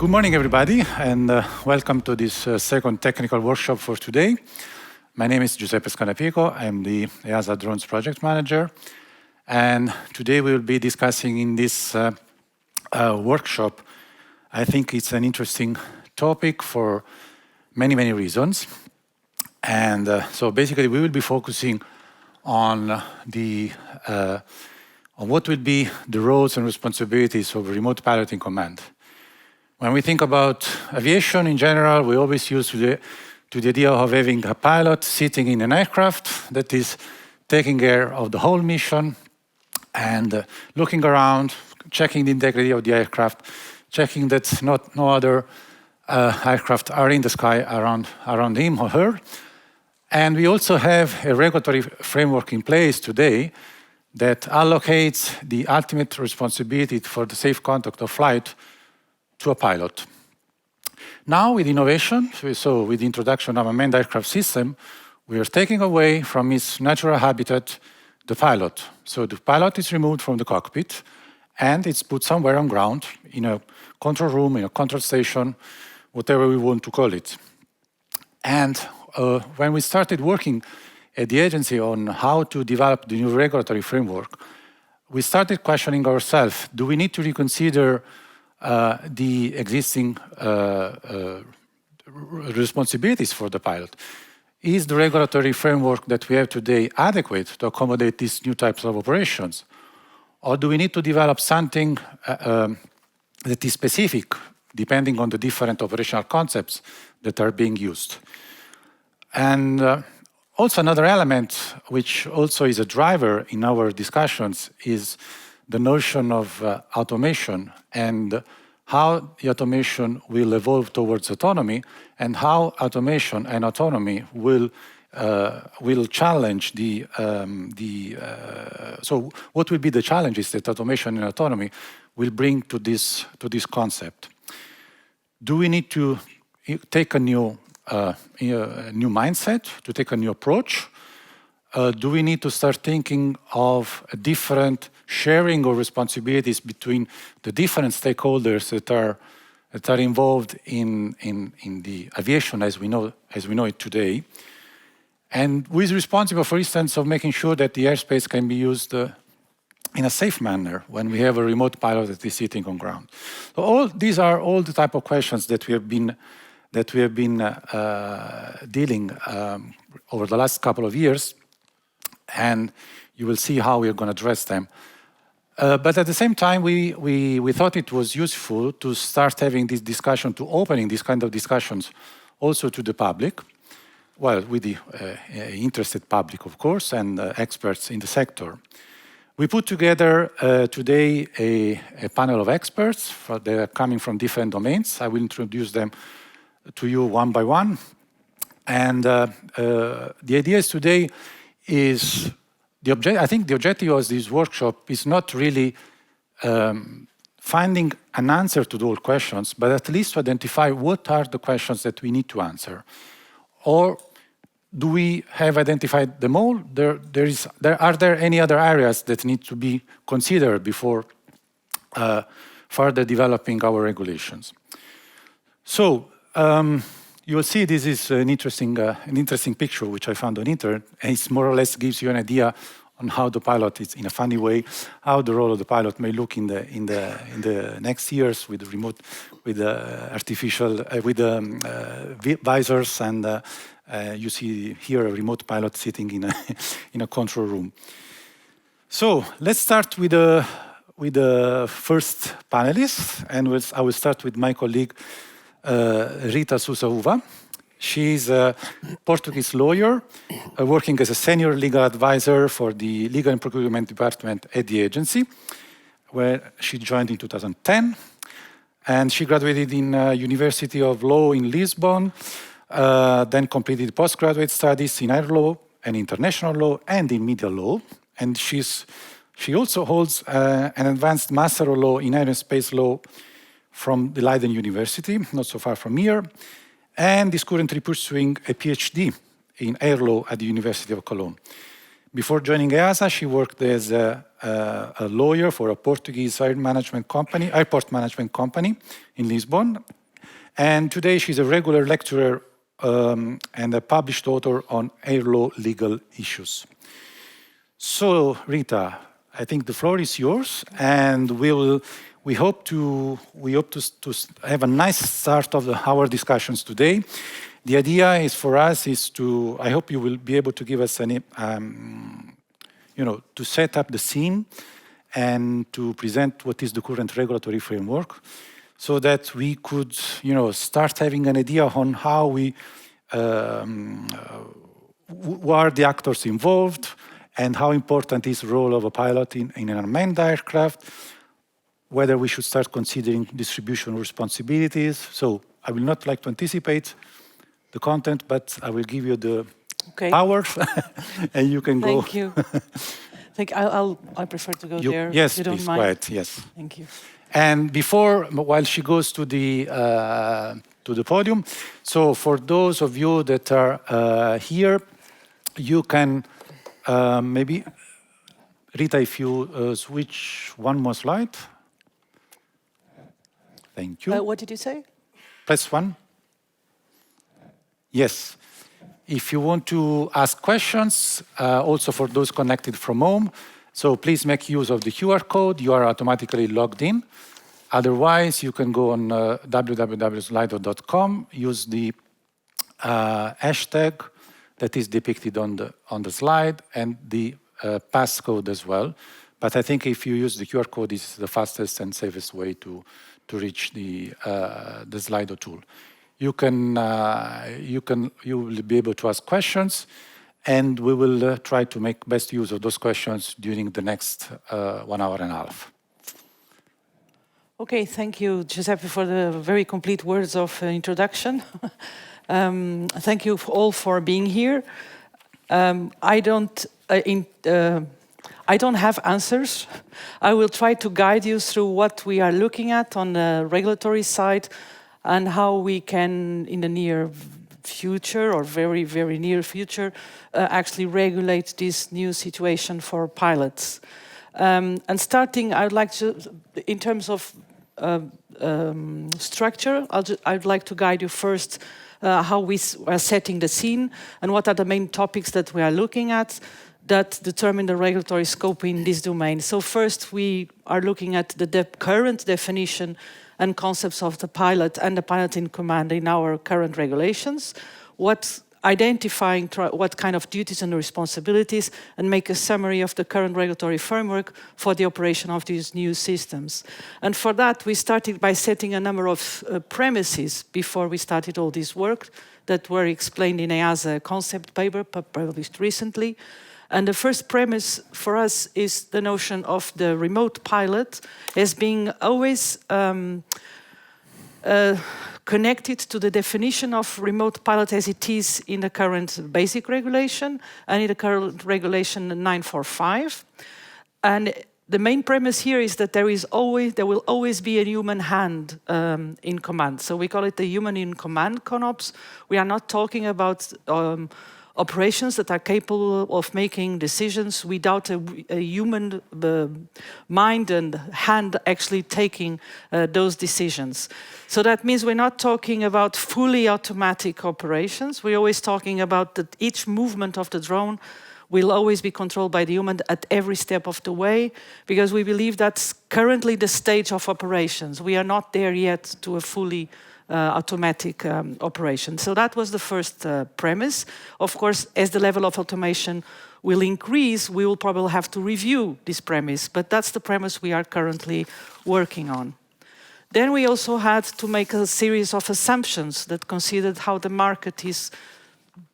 Good morning, everybody, and welcome to this second technical workshop for today. My name is Giuseppe Scanapico. I'm the EASA Drones Project Manager. And today we will be discussing in this workshop, I think it's an interesting topic for many, many reasons. And so basically we will be focusing on on what will be the roles and responsibilities of remote piloting command. When we think about aviation in general, we always use to the idea of having a pilot sitting in an aircraft that is taking care of the whole mission and looking around, checking the integrity of the aircraft, checking that no other aircraft are in the sky around him or her. And we also have a regulatory framework in place today that allocates the ultimate responsibility for the safe conduct of flight to a pilot. Now with innovation, so with the introduction of a manned aircraft system, we are taking away from its natural habitat the pilot. So the pilot is removed from the cockpit and it's put somewhere on ground in a control room, in a control station, whatever we want to call it. And when we started working at the agency on how to develop the new regulatory framework, we started questioning ourselves, do we need to reconsider the existing responsibilities for the pilot? Is the regulatory framework that we have today adequate to accommodate these new types of operations? Or do we need to develop something that is specific, depending on the different operational concepts that are being used? And also another element, which also is a driver in our discussions, is the notion of automation and how the automation will evolve towards autonomy and how automation and autonomy will challenge so what will be the challenges that automation and autonomy will bring to this concept? Do we need to take a new mindset, to take a new approach? Do we need to start thinking of a different sharing of responsibilities between the different stakeholders that are involved in the aviation as we know it today? And who is responsible, for instance, of making sure that the airspace can be used in a safe manner when we have a remote pilot that is sitting on ground? So these are all the type of questions that we have been dealing over the last couple of years, and you will see how we are going to address them. But at the same time, we thought it was useful to start having this discussion, to opening these kind of discussions also to the public, well, with the interested public, of course, and experts in the sector. We put together today a panel of experts that are coming from different domains. I will introduce them to you one by one. And the idea is today is, I think the objective of this workshop is not really finding an answer to all questions, but at least to identify what are the questions that we need to answer. Or do we have identified them all? Are there any other areas that need to be considered before further developing our regulations? So, you will see this is an interesting picture which I found on internet, and it more or less gives you an idea on how the pilot is, in a funny way, how the role of the pilot may look in the next years with the remote, with the artificial, with the visors, and you see here a remote pilot sitting in a control room. So let's start with the first panelist, and I will start with my colleague. Rita Sousa Uva. She's a Portuguese lawyer working as a senior legal advisor for the Legal and Procurement Department at the agency, where she joined in 2010. And she graduated in University of Law in Lisbon, then completed postgraduate studies in air law and international law and in media law. And she also holds an advanced Master of Law in Aerospace Law from the Leiden University, not so far from here, and is currently pursuing a PhD in air law at the University of Cologne. Before joining EASA, she worked as a lawyer for a Portuguese airport management company in Lisbon. And today she's a regular lecturer and a published author on air law legal issues. So, Rita, I think the floor is yours, and we hope to have a nice start of our discussions today. The idea is for us is to, I hope you will be able to give us to set up the scene and to present what is the current regulatory framework, so that we could, start having an idea on how who are the actors involved, and how important is the role of a pilot in an unmanned aircraft, whether we should start considering distribution responsibilities. So I will not like to anticipate the content, but I will give you the power, and you can go. Thank you. I prefer to go there. Yes, you don't please, mind. quiet, yes. Thank you. And while she goes to the podium, so for those of you that are here, you can maybe, Rita, if you switch one more slide. Thank you. What did you say? Press one. Yes. If you want to ask questions, also for those connected from home, so please make use of the QR code. You are automatically logged in. Otherwise, you can go on www.slido.com, use the hashtag that is depicted on the slide, and the passcode as well. But I think if you use the QR code, it's the fastest and safest way to reach the Slido tool. You will be able to ask questions, and we will try to make best use of those questions during the next 1 hour and a half. Okay, thank you, Giuseppe, for the very complete words of introduction. Thank you all for being here. I don't have answers. I will try to guide you through what we are looking at on the regulatory side, and how we can, in the near future or very, very near future, actually regulate this new situation for pilots. And starting, I would like to, in terms of structure, I'd like to guide you first how we are setting the scene and what are the main topics that we are looking at that determine the regulatory scope in this domain. So first, we are looking at the current definition and concepts of the pilot and the pilot in command in our current regulations, identifying what kind of duties and responsibilities, and make a summary of the current regulatory framework for the operation of these new systems. And for that, we started by setting a number of premises before we started all this work that were explained in EASA concept paper published recently. And the first premise for us is the notion of the remote pilot as being always connected to the definition of remote pilot as it is in the current basic regulation and in the current regulation 945. And the main premise here is that there will always be a human hand in command. So we call it the human in command CONOPS. We are not talking about operations that are capable of making decisions without a human mind and hand actually taking those decisions. So that means we're not talking about fully automatic operations. We're always talking about that each movement of the drone will always be controlled by the human at every step of the way, because we believe that's currently the stage of operations. We are not there yet to a fully automatic operation. So that was the first premise. Of course, as the level of automation will increase, we will probably have to review this premise, but that's the premise we are currently working on. Then we also had to make a series of assumptions that considered how the market is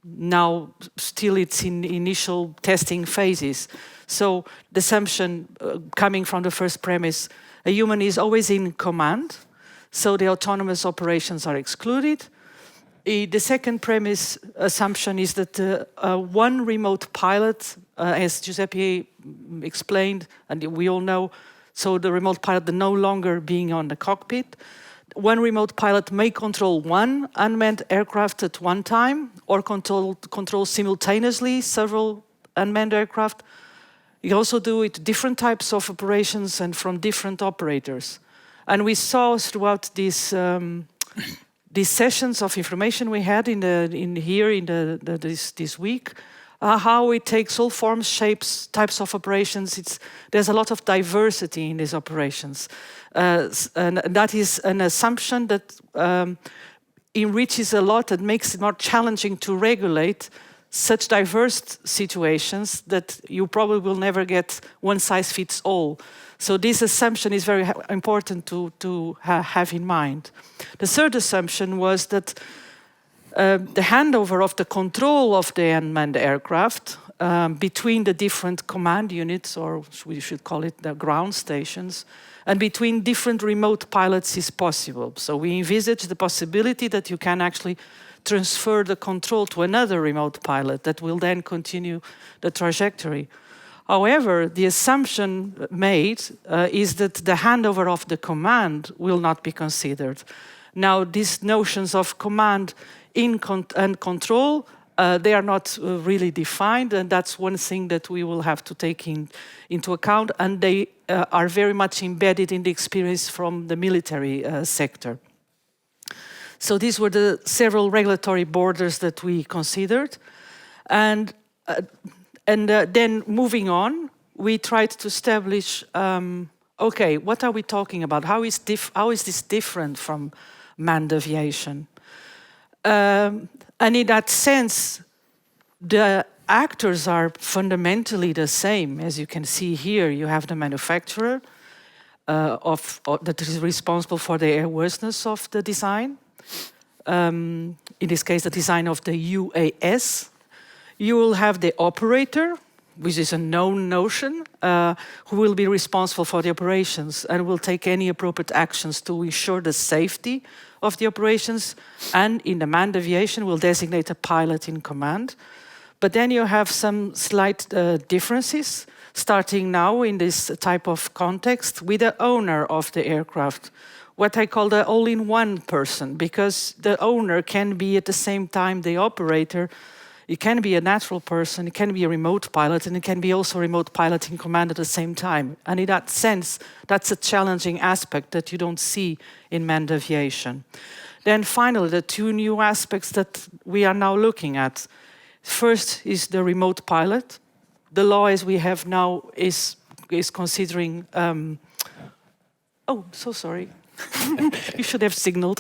now still it's in initial testing phases. So the assumption coming from the first premise, a human is always in command, so the autonomous operations are excluded. The second premise assumption is that one remote pilot, as Giuseppe explained, and we all know, so the remote pilot no longer being on the cockpit, one remote pilot may control one unmanned aircraft at one time or control simultaneously several unmanned aircraft. You also do it different types of operations and from different operators. And we saw throughout these sessions of information we had this week, how it takes all forms, shapes, types of operations. There's a lot of diversity in these operations. And that is an assumption that enriches a lot and makes it more challenging to regulate such diverse situations that you probably will never get one size fits all. So this assumption is very important to have in mind. The third assumption was that the handover of the control of the unmanned aircraft between the different command units, or we should call it the ground stations, and between different remote pilots is possible. So we envisage the possibility that you can actually transfer the control to another remote pilot that will then continue the trajectory. However, the assumption made is that the handover of the command will not be considered. Now, these notions of command and control, they are not really defined, and that's one thing that we will have to take into account, and they are very much embedded in the experience from the military sector. So these were the several regulatory borders that we considered. And then moving on, we tried to establish, okay, what are we talking about? How is this different from manned aviation? And in that sense, the actors are fundamentally the same. As you can see here, you have the manufacturer that is responsible for the airworthiness of the design. In this case, the design of the UAS. You will have the operator, which is a known notion, who will be responsible for the operations and will take any appropriate actions to ensure the safety of the operations, and in the manned aviation will designate a pilot in command. But then you have some slight differences, starting now in this type of context with the owner of the aircraft, what I call the all-in-one person, because the owner can be at the same time the operator. It can be a natural person, it can be a remote pilot, and it can be also a remote pilot in command at the same time. And in that sense, that's a challenging aspect that you don't see in manned aviation. Then finally, the two new aspects that we are now looking at. First is the remote pilot. The law as we have now is considering... oh, so sorry. You should have signaled.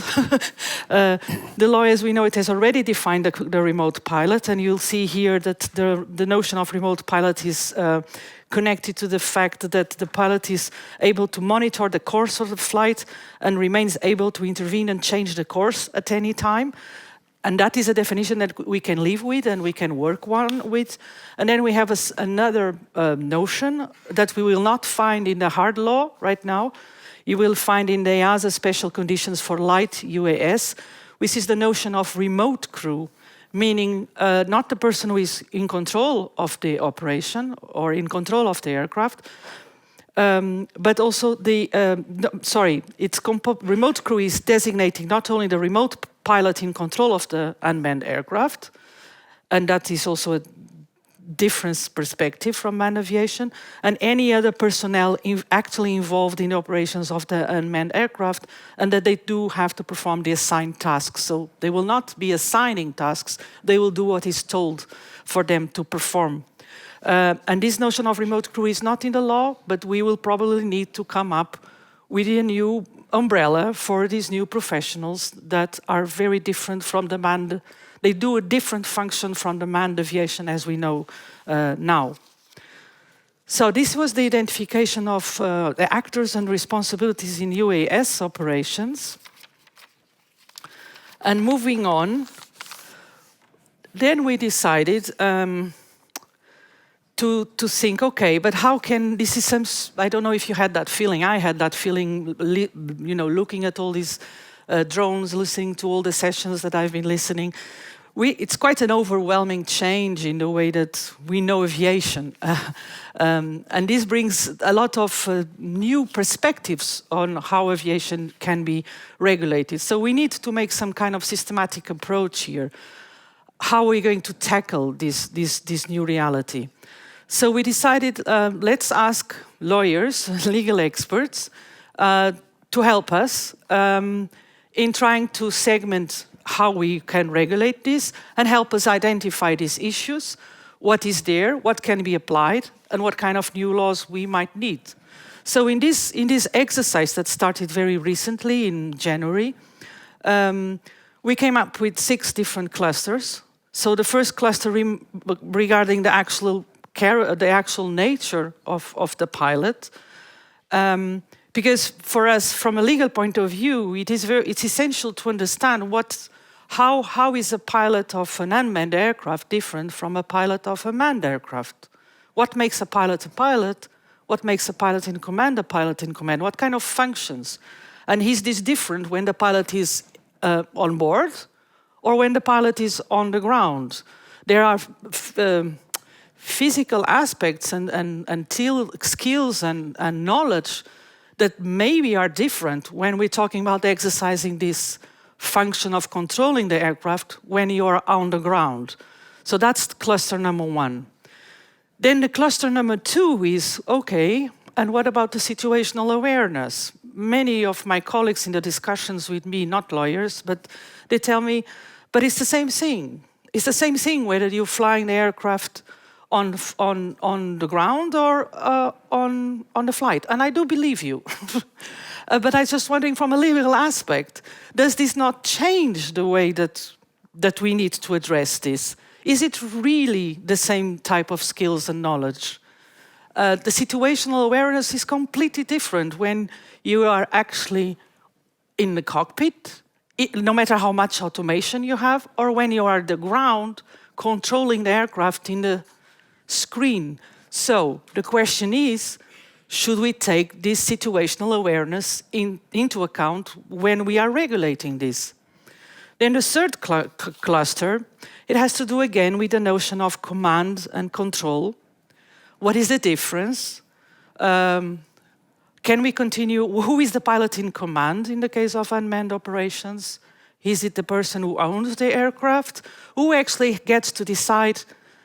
The law, as we know, it has already defined the remote pilot, and you'll see here that the notion of remote pilot is connected to the fact that the pilot is able to monitor the course of the flight and remains able to intervene and change the course at any time. And that is a definition that we can live with and we can work with. And then we have another notion that we will not find in the hard law right now. You will find in the EASA special conditions for light UAS, which is the notion of remote crew, meaning not the person who is in control of the operation or in control of the aircraft, but also remote crew is designating not only the remote pilot in control of the unmanned aircraft, and that is also a different perspective from manned aviation, and any other personnel actually involved in the operations of the unmanned aircraft, and that they do have to perform the assigned tasks. So they will not be assigning tasks, they will do what is told for them to perform. And this notion of remote crew is not in the law, but we will probably need to come up with a new umbrella for these new professionals that are very different from the manned. They do a different function from the manned aviation as we know now. So this was the identification of the actors and responsibilities in UAS operations. And moving on, then we decided to think, okay, but how can, this is some, I don't know if you had that feeling, I had that feeling, looking at all these drones, listening to all the sessions that I've been listening. It's quite an overwhelming change in the way that we know aviation. And this brings a lot of new perspectives on how aviation can be regulated. So we need to make some kind of systematic approach here. How are we going to tackle this new reality? So we decided, let's ask lawyers, legal experts, to help us in trying to segment how we can regulate this and help us identify these issues, what is there, what can be applied, and what kind of new laws we might need. So in this exercise that started very recently in January, we came up with 6 different clusters. So the first cluster regarding the actual nature of the pilot, because for us, from a legal point of view, it's essential to understand how is a pilot of an unmanned aircraft different from a pilot of a manned aircraft? What makes a pilot a pilot? What makes a pilot in command a pilot in command? What kind of functions? And is this different when the pilot is on board or when the pilot is on the ground? There are physical aspects and skills and knowledge that maybe are different when we're talking about exercising this function of controlling the aircraft when you are on the ground. So that's cluster number 1. Then the cluster number 2 is, okay, and what about the situational awareness? Many of my colleagues in the discussions with me, not lawyers, but they tell me, but it's the same thing. It's the same thing whether you're flying the aircraft on the ground or on the flight. And I do believe you. But I was just wondering from a legal aspect, does this not change the way that we need to address this? Is it really the same type of skills and knowledge? The situational awareness is completely different when you are actually in the cockpit, no matter how much automation you have, or when you are at the ground controlling the aircraft in the screen. So the question is, should we take this situational awareness into account when we are regulating this? Then the third cluster, it has to do again with the notion of command and control. What is the difference? Can we continue? Who is the pilot in command in the case of unmanned operations? Is it the person who owns the aircraft? Who actually gets to decide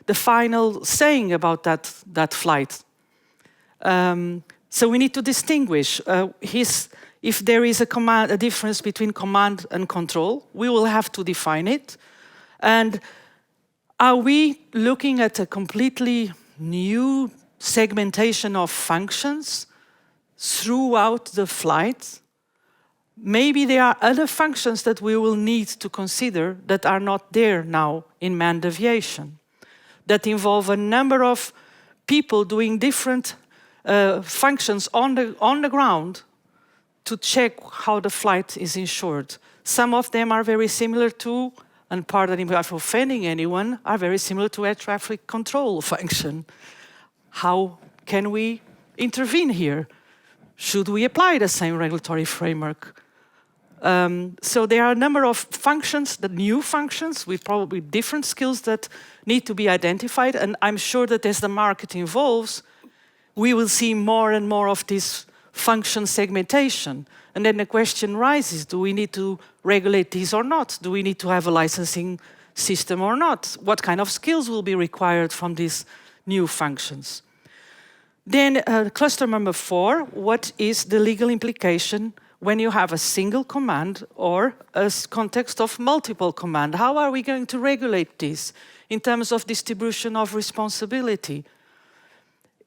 the final saying about that flight? So we need to distinguish. If there is a difference between command and control, we will have to define it. And are we looking at a completely new segmentation of functions throughout the flight? Maybe there are other functions that we will need to consider that are not there now in manned aviation, that involve a number of people doing different functions on the ground to check how the flight is ensured. Some of them are very similar to, and pardon me if offending anyone, are very similar to air traffic control function. How can we intervene here? Should we apply the same regulatory framework? So there are a number of functions, the new functions, with probably different skills that need to be identified. And I'm sure that as the market evolves, we will see more and more of this function segmentation. And then the question rises, do we need to regulate these or not? Do we need to have a licensing system or not? What kind of skills will be required from these new functions? Then cluster number 4, what is the legal implication when you have a single command or a context of multiple command? How are we going to regulate this in terms of distribution of responsibility?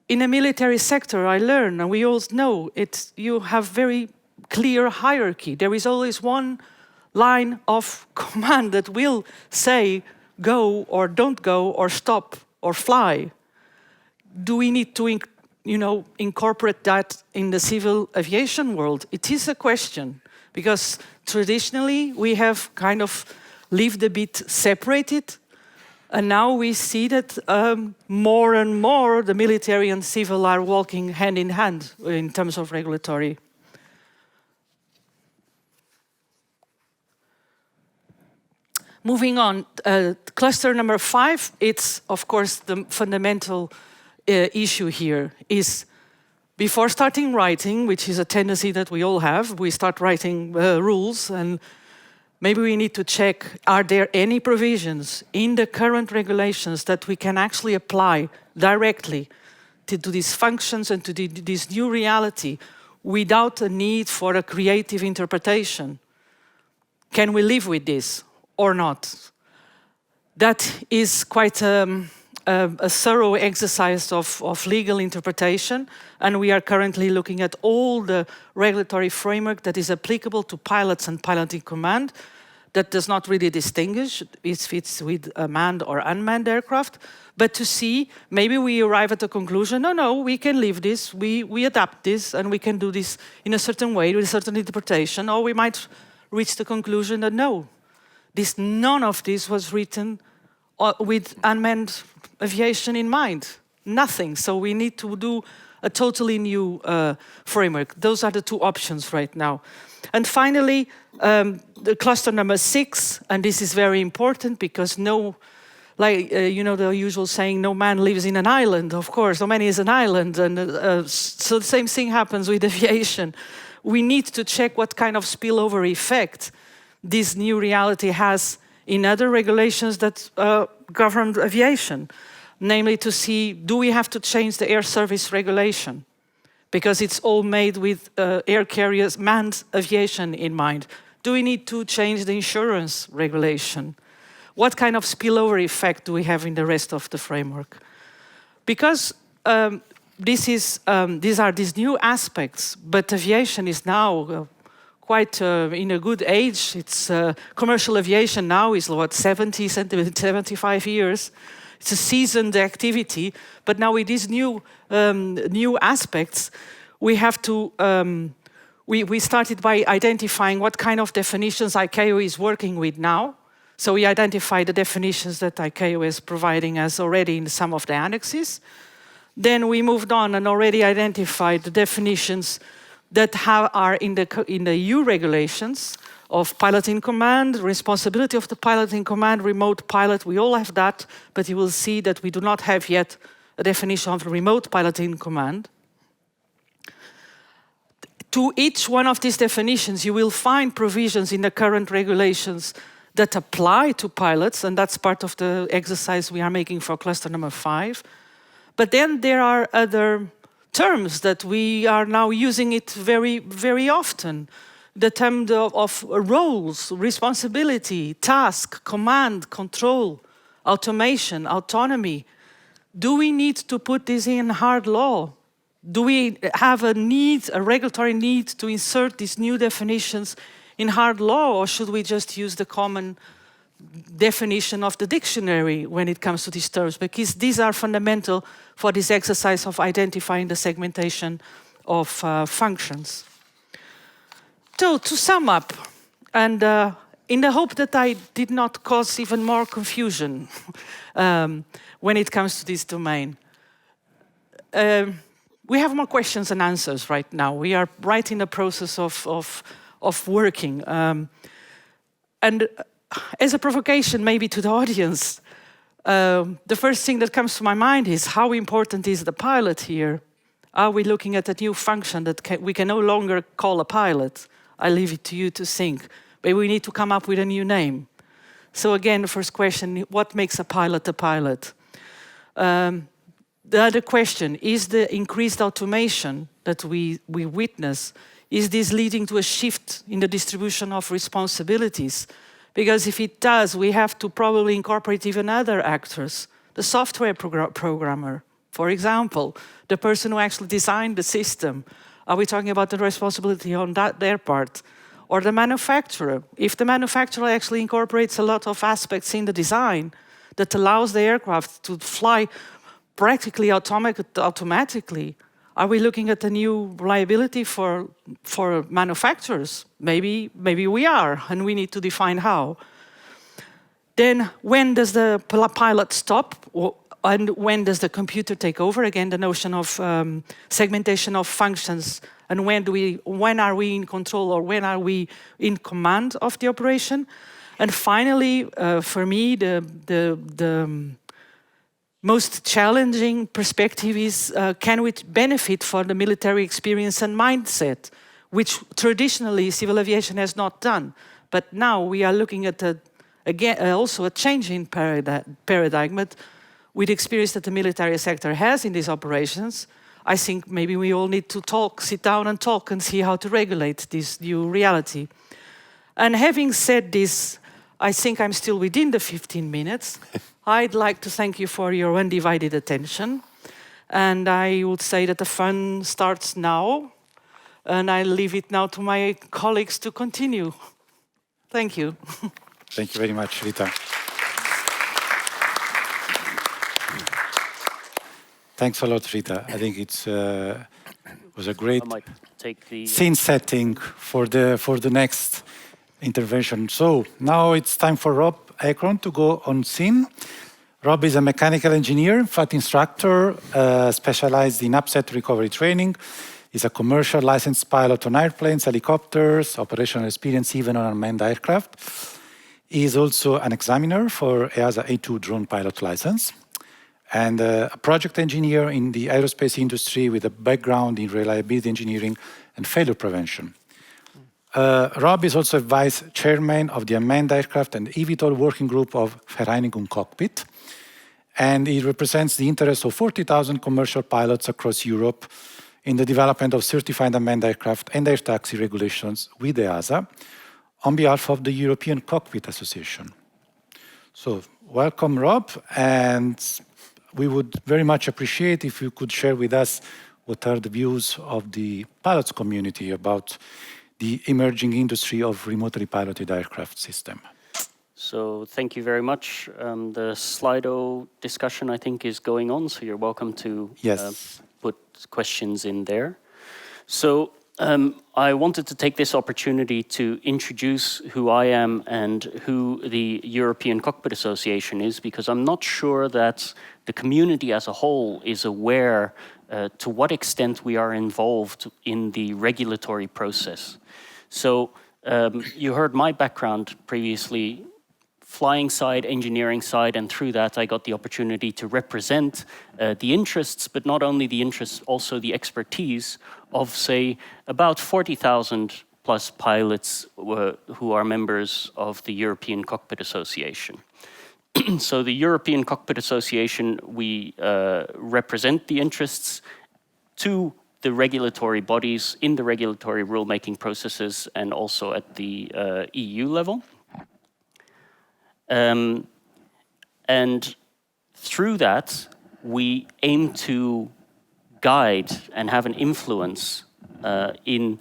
In the military sector, I learn, and we all know, you have very clear hierarchy. There is always one line of command that will say go or don't go or stop or fly. Do we need to incorporate that in the civil aviation world? It is a question, because traditionally we have kind of lived a bit separated, and now we see that more and more the military and civil are walking hand in hand in terms of regulatory. Moving on, cluster number 5, it's of course the fundamental issue here is, before starting writing, which is a tendency that we all have, we start writing rules, and maybe we need to check, are there any provisions in the current regulations that we can actually apply directly to these functions and to this new reality without a need for a creative interpretation. Can we live with this or not? That is quite a thorough exercise of legal interpretation, and we are currently looking at all the regulatory framework that is applicable to pilots and piloting command. That does not really distinguish if it's with a manned or unmanned aircraft, but to see, maybe we arrive at a conclusion, no, we can leave this, we adapt this, and we can do this in a certain way, with a certain interpretation, or we might reach the conclusion that no, none of this was written with unmanned aviation in mind, nothing. So we need to do a totally new framework. Those are the two options right now. And finally, the cluster number 6, and this is very important because you know the usual saying, no man lives in an island. Of course, no man is an island, and so the same thing happens with aviation. We need to check what kind of spillover effect this new reality has in other regulations that govern aviation. Namely, to see, do we have to change the air service regulation? Because it's all made with air carriers, manned aviation in mind. Do we need to change the insurance regulation? What kind of spillover effect do we have in the rest of the framework? Because these are these new aspects, but aviation is now quite in a good age. It's commercial aviation now is what, 75 years. It's a seasoned activity, but now with these new aspects, we have to. We started by identifying what kind of definitions ICAO is working with now. So we identified the definitions that ICAO is providing us already in some of the annexes. Then we moved on and already identified the definitions that are in the EU regulations of pilot in command, responsibility of the pilot in command, remote pilot. We all have that, but you will see that we do not have yet a definition of remote pilot in command. To each one of these definitions, you will find provisions in the current regulations that apply to pilots, and that's part of the exercise we are making for cluster number 5. But then there are other terms that we are now using it very, very often. The term of roles, responsibility, task, command, control, automation, autonomy. Do we need to put this in hard law? Do we have a regulatory need to insert these new definitions in hard law, or should we just use the common definition of the dictionary when it comes to these terms? Because these are fundamental for this exercise of identifying the segmentation of functions. So, to sum up, and in the hope that I did not cause even more confusion when it comes to this domain, we have more questions and answers right now. We are right in the process of working. And as a provocation maybe to the audience, the first thing that comes to my mind is how important is the pilot here? Are we looking at a new function that we can no longer call a pilot? I leave it to you to think. Maybe we need to come up with a new name. So again, the first question, what makes a pilot a pilot? The other question, is the increased automation that we witness, is this leading to a shift in the distribution of responsibilities? Because if it does, we have to probably incorporate even other actors. The software programmer, for example, the person who actually designed the system. Are we talking about the responsibility on their part? Or the manufacturer? If the manufacturer actually incorporates a lot of aspects in the design that allows the aircraft to fly practically automatically, are we looking at a new liability for manufacturers? Maybe we are, and we need to define how. Then when does the pilot stop, and when does the computer take over? Again, the notion of segmentation of functions, and when are we in control, or when are we in command of the operation? And finally, for me, the most challenging perspective is, can we benefit from the military experience and mindset, which traditionally civil aviation has not done. But now we are looking at, also a change in paradigm. But with the experience that the military sector has in these operations, I think maybe we all need to talk, sit down and talk and see how to regulate this new reality. And having said this, I think I'm still within the 15 minutes. I'd like to thank you for your undivided attention. And I would say that the fun starts now. And I leave it now to my colleagues to continue. Thank you. Thank you very much, Rita. Thanks a lot, Rita. I think it was a great scene setting for the next intervention. So now it's time for Rob Acron to go on scene. Rob is a mechanical engineer, flight instructor, specialized in upset recovery training. He's a commercial licensed pilot on airplanes, helicopters, operational experience even on unmanned aircraft. He is also an examiner for EASA A2 drone pilot license and a project engineer in the aerospace industry with a background in reliability engineering and failure prevention. Rob is also vice chairman of the unmanned aircraft and eVTOL working group of Vereinigung Cockpit. And he represents the interests of 40,000 commercial pilots across Europe in the development of certified unmanned aircraft and air taxi regulations with EASA on behalf of the European Cockpit Association. So welcome, Rob, and we would very much appreciate if you could share with us what are the views of the pilots community about the emerging industry of remotely piloted aircraft system. So thank you very much. The Slido discussion, I think, is going on, so you're welcome to put questions in there. So I wanted to take this opportunity to introduce who I am and who the European Cockpit Association is, because I'm not sure that the community as a whole is aware to what extent we are involved in the regulatory process. So you heard my background previously, flying side, engineering side, and through that I got the opportunity to represent the interests, but not only the interests, also the expertise of, say, about 40,000 plus pilots who are members of the European Cockpit Association. So the European Cockpit Association, we represent the interests to the regulatory bodies in the regulatory rulemaking processes and also at the EU level. And through that, we aim to guide and have an influence in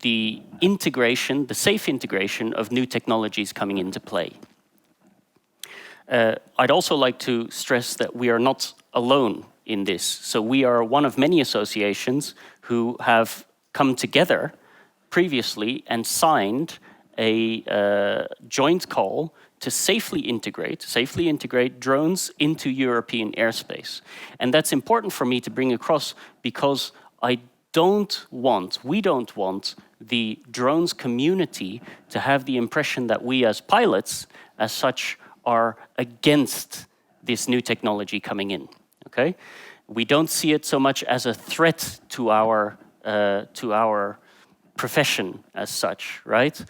the integration, the safe integration of new technologies coming into play. I'd also like to stress that we are not alone in this. So we are one of many associations who have come together previously and signed a joint call to safely integrate drones into European airspace. And that's important for me to bring across because we don't want the drones community to have the impression that we as pilots, as such, are against this new technology coming in, okay? We don't see it so much as a threat to our profession as such, right?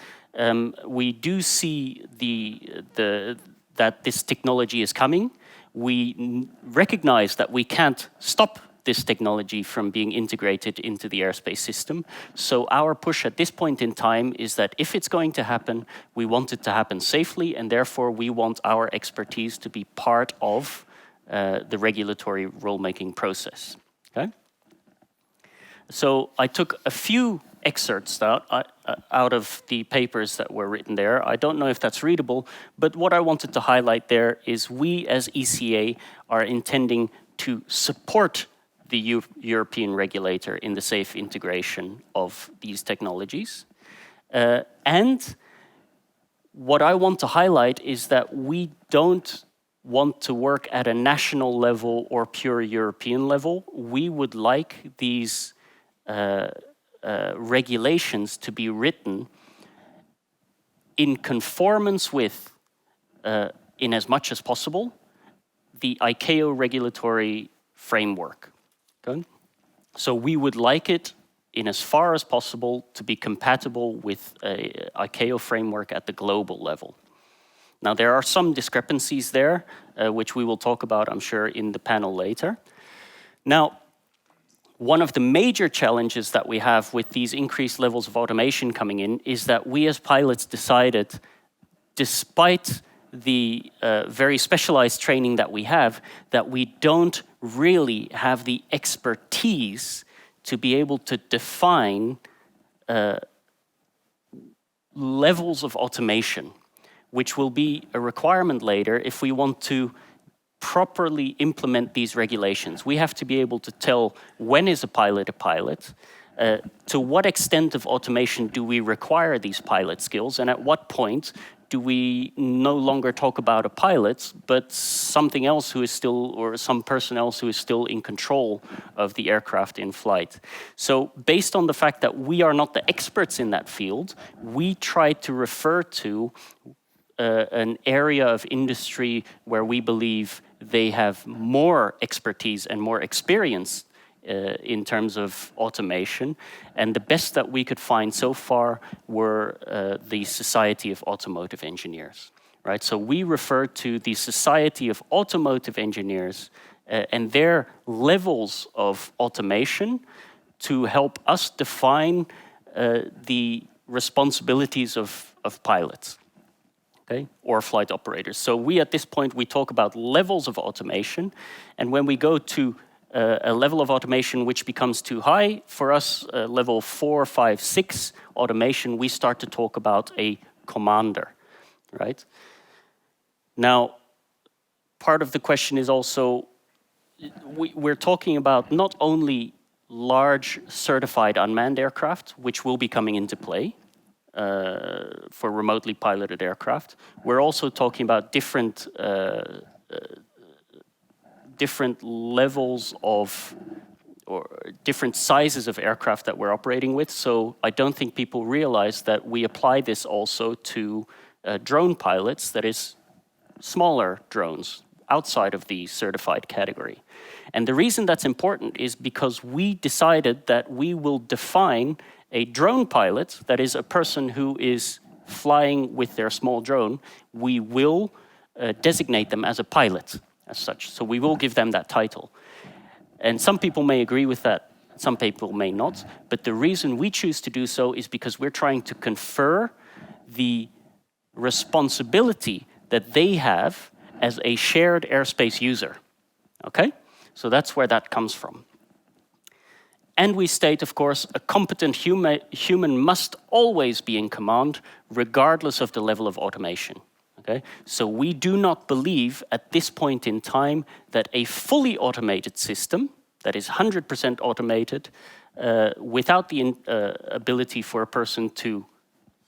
We do see that this technology is coming. We recognize that we can't stop this technology from being integrated into the airspace system. So our push at this point in time is that if it's going to happen, we want it to happen safely, and therefore we want our expertise to be part of the regulatory rulemaking process. Okay? So I took a few excerpts out of the papers that were written there. I don't know if that's readable, but what I wanted to highlight there is we as ECA are intending to support the European regulator in the safe integration of these technologies. And what I want to highlight is that we don't want to work at a national level or pure European level. We would like these regulations to be written in conformance with, in as much as possible, the ICAO regulatory framework. Okay? So we would like it, in as far as possible, to be compatible with a ICAO framework at the global level. Now, there are some discrepancies there, which we will talk about, I'm sure, in the panel later. Now, one of the major challenges that we have with these increased levels of automation coming in is that we as pilots decided, despite the very specialized training that we have, that we don't really have the expertise to be able to define levels of automation, which will be a requirement later if we want to properly implement these regulations. We have to be able to tell when is a pilot, to what extent of automation do we require these pilot skills, and at what point do we no longer talk about a pilot, but something else who is still, or some person else who is still in control of the aircraft in flight. So based on the fact that we are not the experts in that field, we try to refer to an area of industry where we believe they have more expertise and more experience in terms of automation. And the best that we could find so far were the Society of Automotive Engineers, right? So we refer to the Society of Automotive Engineers and their levels of automation to help us define the responsibilities of pilots. Okay, or flight operators. So we, at this point, we talk about levels of automation. And when we go to a level of automation which becomes too high, for us, level 4, 5, 6 automation, we start to talk about a commander, right? Now, part of the question is also, we're talking about not only large certified unmanned aircraft, which will be coming into play, for remotely piloted aircraft. We're also talking about different levels of, or different sizes of aircraft that we're operating with. So I don't think people realize that we apply this also to drone pilots, that is smaller drones outside of the certified category. And the reason that's important is because we decided that we will define a drone pilot, that is a person who is flying with their small drone, we will designate them as a pilot as such. So we will give them that title. And some people may agree with that, some people may not. But the reason we choose to do so is because we're trying to confer the responsibility that they have as a shared airspace user. Okay? So that's where that comes from. And we state, of course, a competent human must always be in command, regardless of the level of automation. Okay? So we do not believe at this point in time that a fully automated system, that is 100% automated, without the ability for a person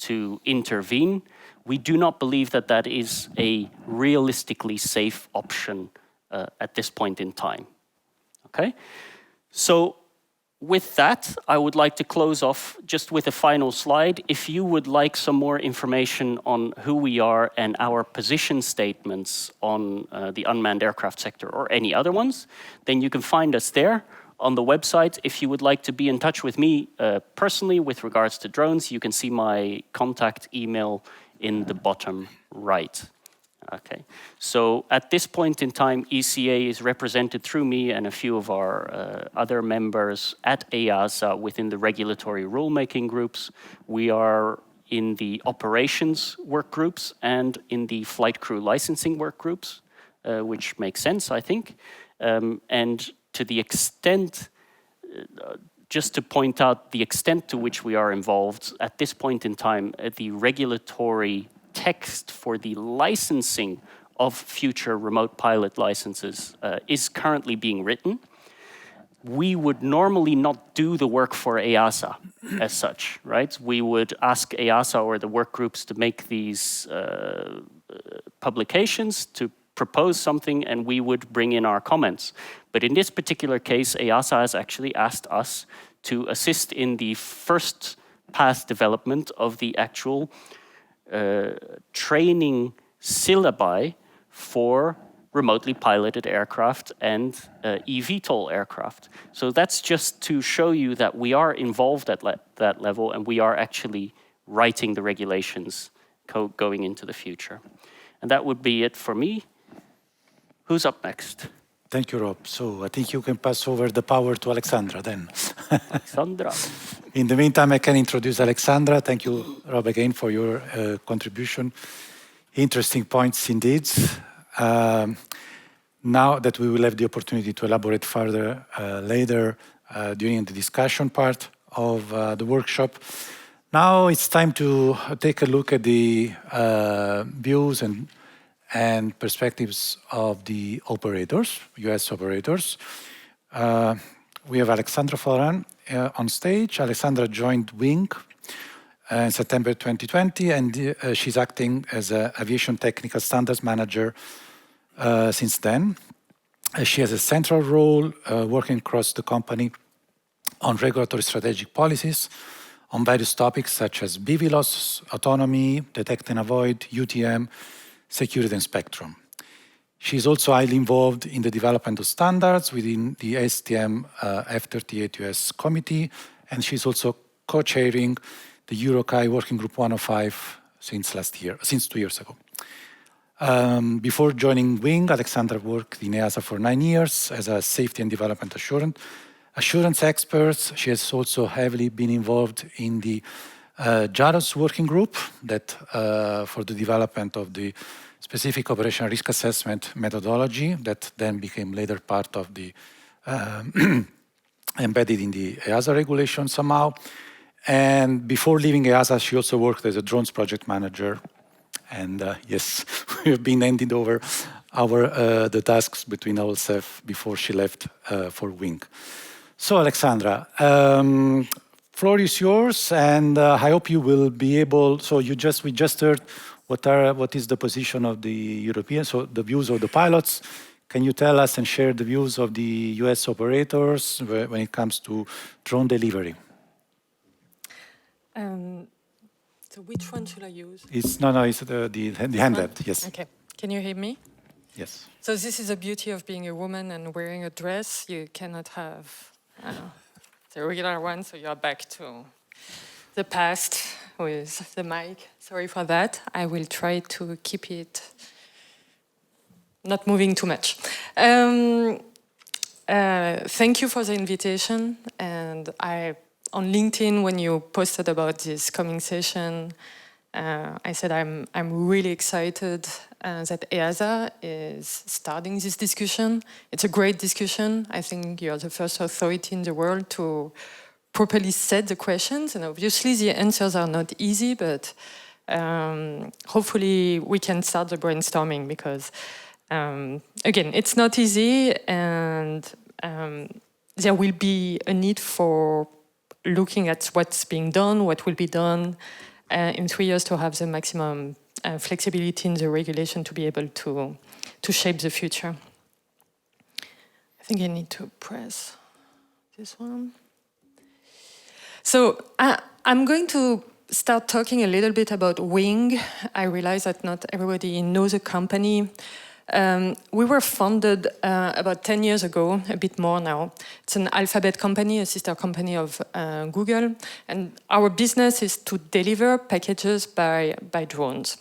to intervene, we do not believe that that is a realistically safe option at this point in time. Okay? So, with that, I would like to close off just with a final slide. If you would like some more information on who we are and our position statements on the unmanned aircraft sector or any other ones, then you can find us there on the website. If you would like to be in touch with me personally with regards to drones, you can see my contact email in the bottom right. Okay, so at this point in time, ECA is represented through me and a few of our other members at EASA within the regulatory rulemaking groups. We are in the operations work groups and in the flight crew licensing work groups, which makes sense, I think. And to the extent, just to point out the extent to which we are involved, at this point in time, the regulatory text for the licensing of future remote pilot licenses is currently being written. We would normally not do the work for EASA as such, right? We would ask EASA or the work groups to make these publications, to propose something, and we would bring in our comments. But in this particular case, EASA has actually asked us to assist in the first path development of the actual training syllabi for remotely piloted aircraft and eVTOL aircraft. So that's just to show you that we are involved at that level and we are actually writing the regulations going into the future. And that would be it for me. Who's up next? Thank you, Rob. So I think you can pass over the power to Alexandra then. Alexandra. In the meantime, I can introduce Alexandra. Thank you, Rob, again for your contribution. Interesting points indeed. Now that we will have the opportunity to elaborate further later during the discussion part of the workshop, now it's time to take a look at the views and perspectives of the operators, US operators. We have Alexandra Floran on stage. Alexandra joined Wing in September 2020, and she's acting as an aviation technical standards manager since then. She has a central role working across the company on regulatory strategic policies on various topics such as BVLOS, autonomy, detect and avoid, UTM, security and spectrum. She's also highly involved in the development of standards within the STM F38 US committee, and she's also co-chairing the EuroCai Working Group 105 since 2 years ago. Before joining Wing, Alexandra worked in EASA for 9 years as a safety and development assurance expert. She has also heavily been involved in the JAROS working group that for the development of the specific operational risk assessment methodology that then became later part of the embedded in the EASA regulation somehow. And before leaving EASA, she also worked as a drones project manager. And yes, we have been handing over the tasks between ourselves before she left for Wing. So Alexandra, floor is yours, and I hope you will be able. So we just heard what is the position of the European, so the views of the pilots. Can you tell us and share the views of the US operators when it comes to drone delivery? So which one should I use? It's the handheld. Yes. Okay. Can you hear me? Yes. So this is the beauty of being a woman and wearing a dress. You cannot have the regular one, so you're back to the past with the mic. Sorry for that. I will try to keep it not moving too much. Thank you for the invitation. And on LinkedIn, when you posted about this coming session, I said I'm really excited that EASA is starting this discussion. It's a great discussion. I think you're the first authority in the world to properly set the questions. And obviously the answers are not easy, but hopefully we can start the brainstorming because, again, it's not easy and there will be a need for looking at what's being done, what will be done in 3 years to have the maximum flexibility in the regulation to be able to shape the future. I think I need to press this one. So I'm going to start talking a little bit about Wing. I realize that not everybody knows the company. We were founded about 10 years ago, a bit more now. It's an Alphabet company, a sister company of Google. And our business is to deliver packages by drones.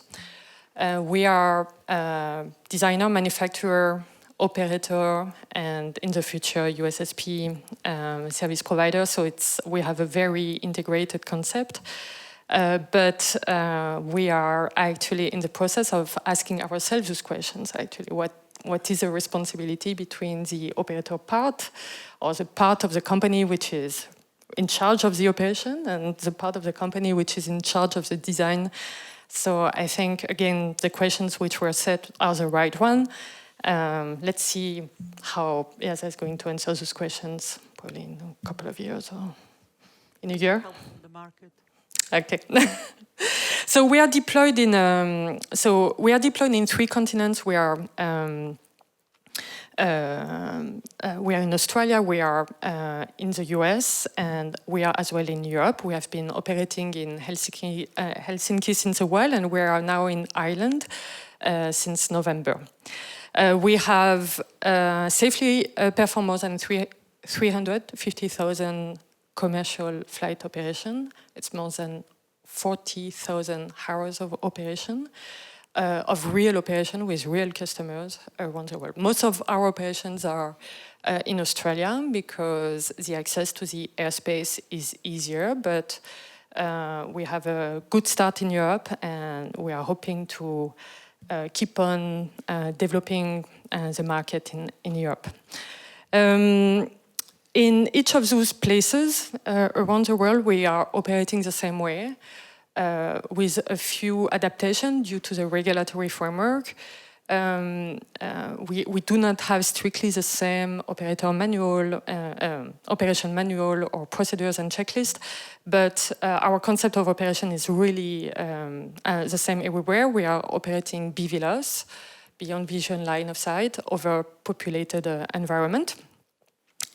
We are a designer, manufacturer, operator, and in the future, USSP service provider. So we have a very integrated concept. But we are actually in the process of asking ourselves those questions, actually. What is the responsibility between the operator part, or the part of the company which is in charge of the operation, and the part of the company which is in charge of the design? So I think, again, the questions which were set are the right one. Let's see how EASA is going to answer those questions, probably in a couple of years or in a year. The market. Okay. So we are deployed in 3 continents. We are in Australia, we are in the US, and we are as well in Europe. We have been operating in Helsinki since a while, and we are now in Ireland since November. We have safely performed more than 350,000 commercial flight operation. It's more than 40,000 hours of operation. of real operation with real customers around the world. Most of our operations are in Australia because the access to the airspace is easier, but we have a good start in Europe, and we are hoping to keep on developing the market in Europe. In each of those places around the world, we are operating the same way, with a few adaptations due to the regulatory framework. We do not have strictly the same operator manual, operation manual or procedures and checklists, but our concept of operation is really the same everywhere. We are operating BVLOS, beyond vision line of sight, over populated environment.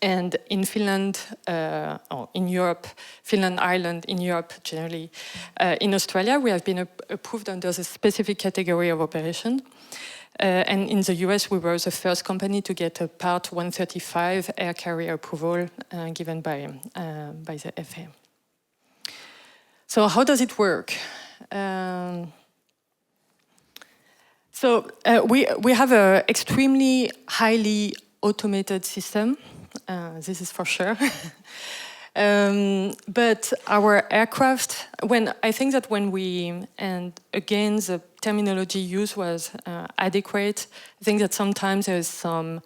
And in Finland, or in Europe, Finland, Ireland, in Europe generally, in Australia, we have been approved under the specific category of operation. And in the US, we were the first company to get a Part 135 air carrier approval given by the FAA. So how does it work? We have an extremely highly automated system. This is for sure. But our aircraft, I think that when we, and again, the terminology used was adequate. I think that sometimes there's some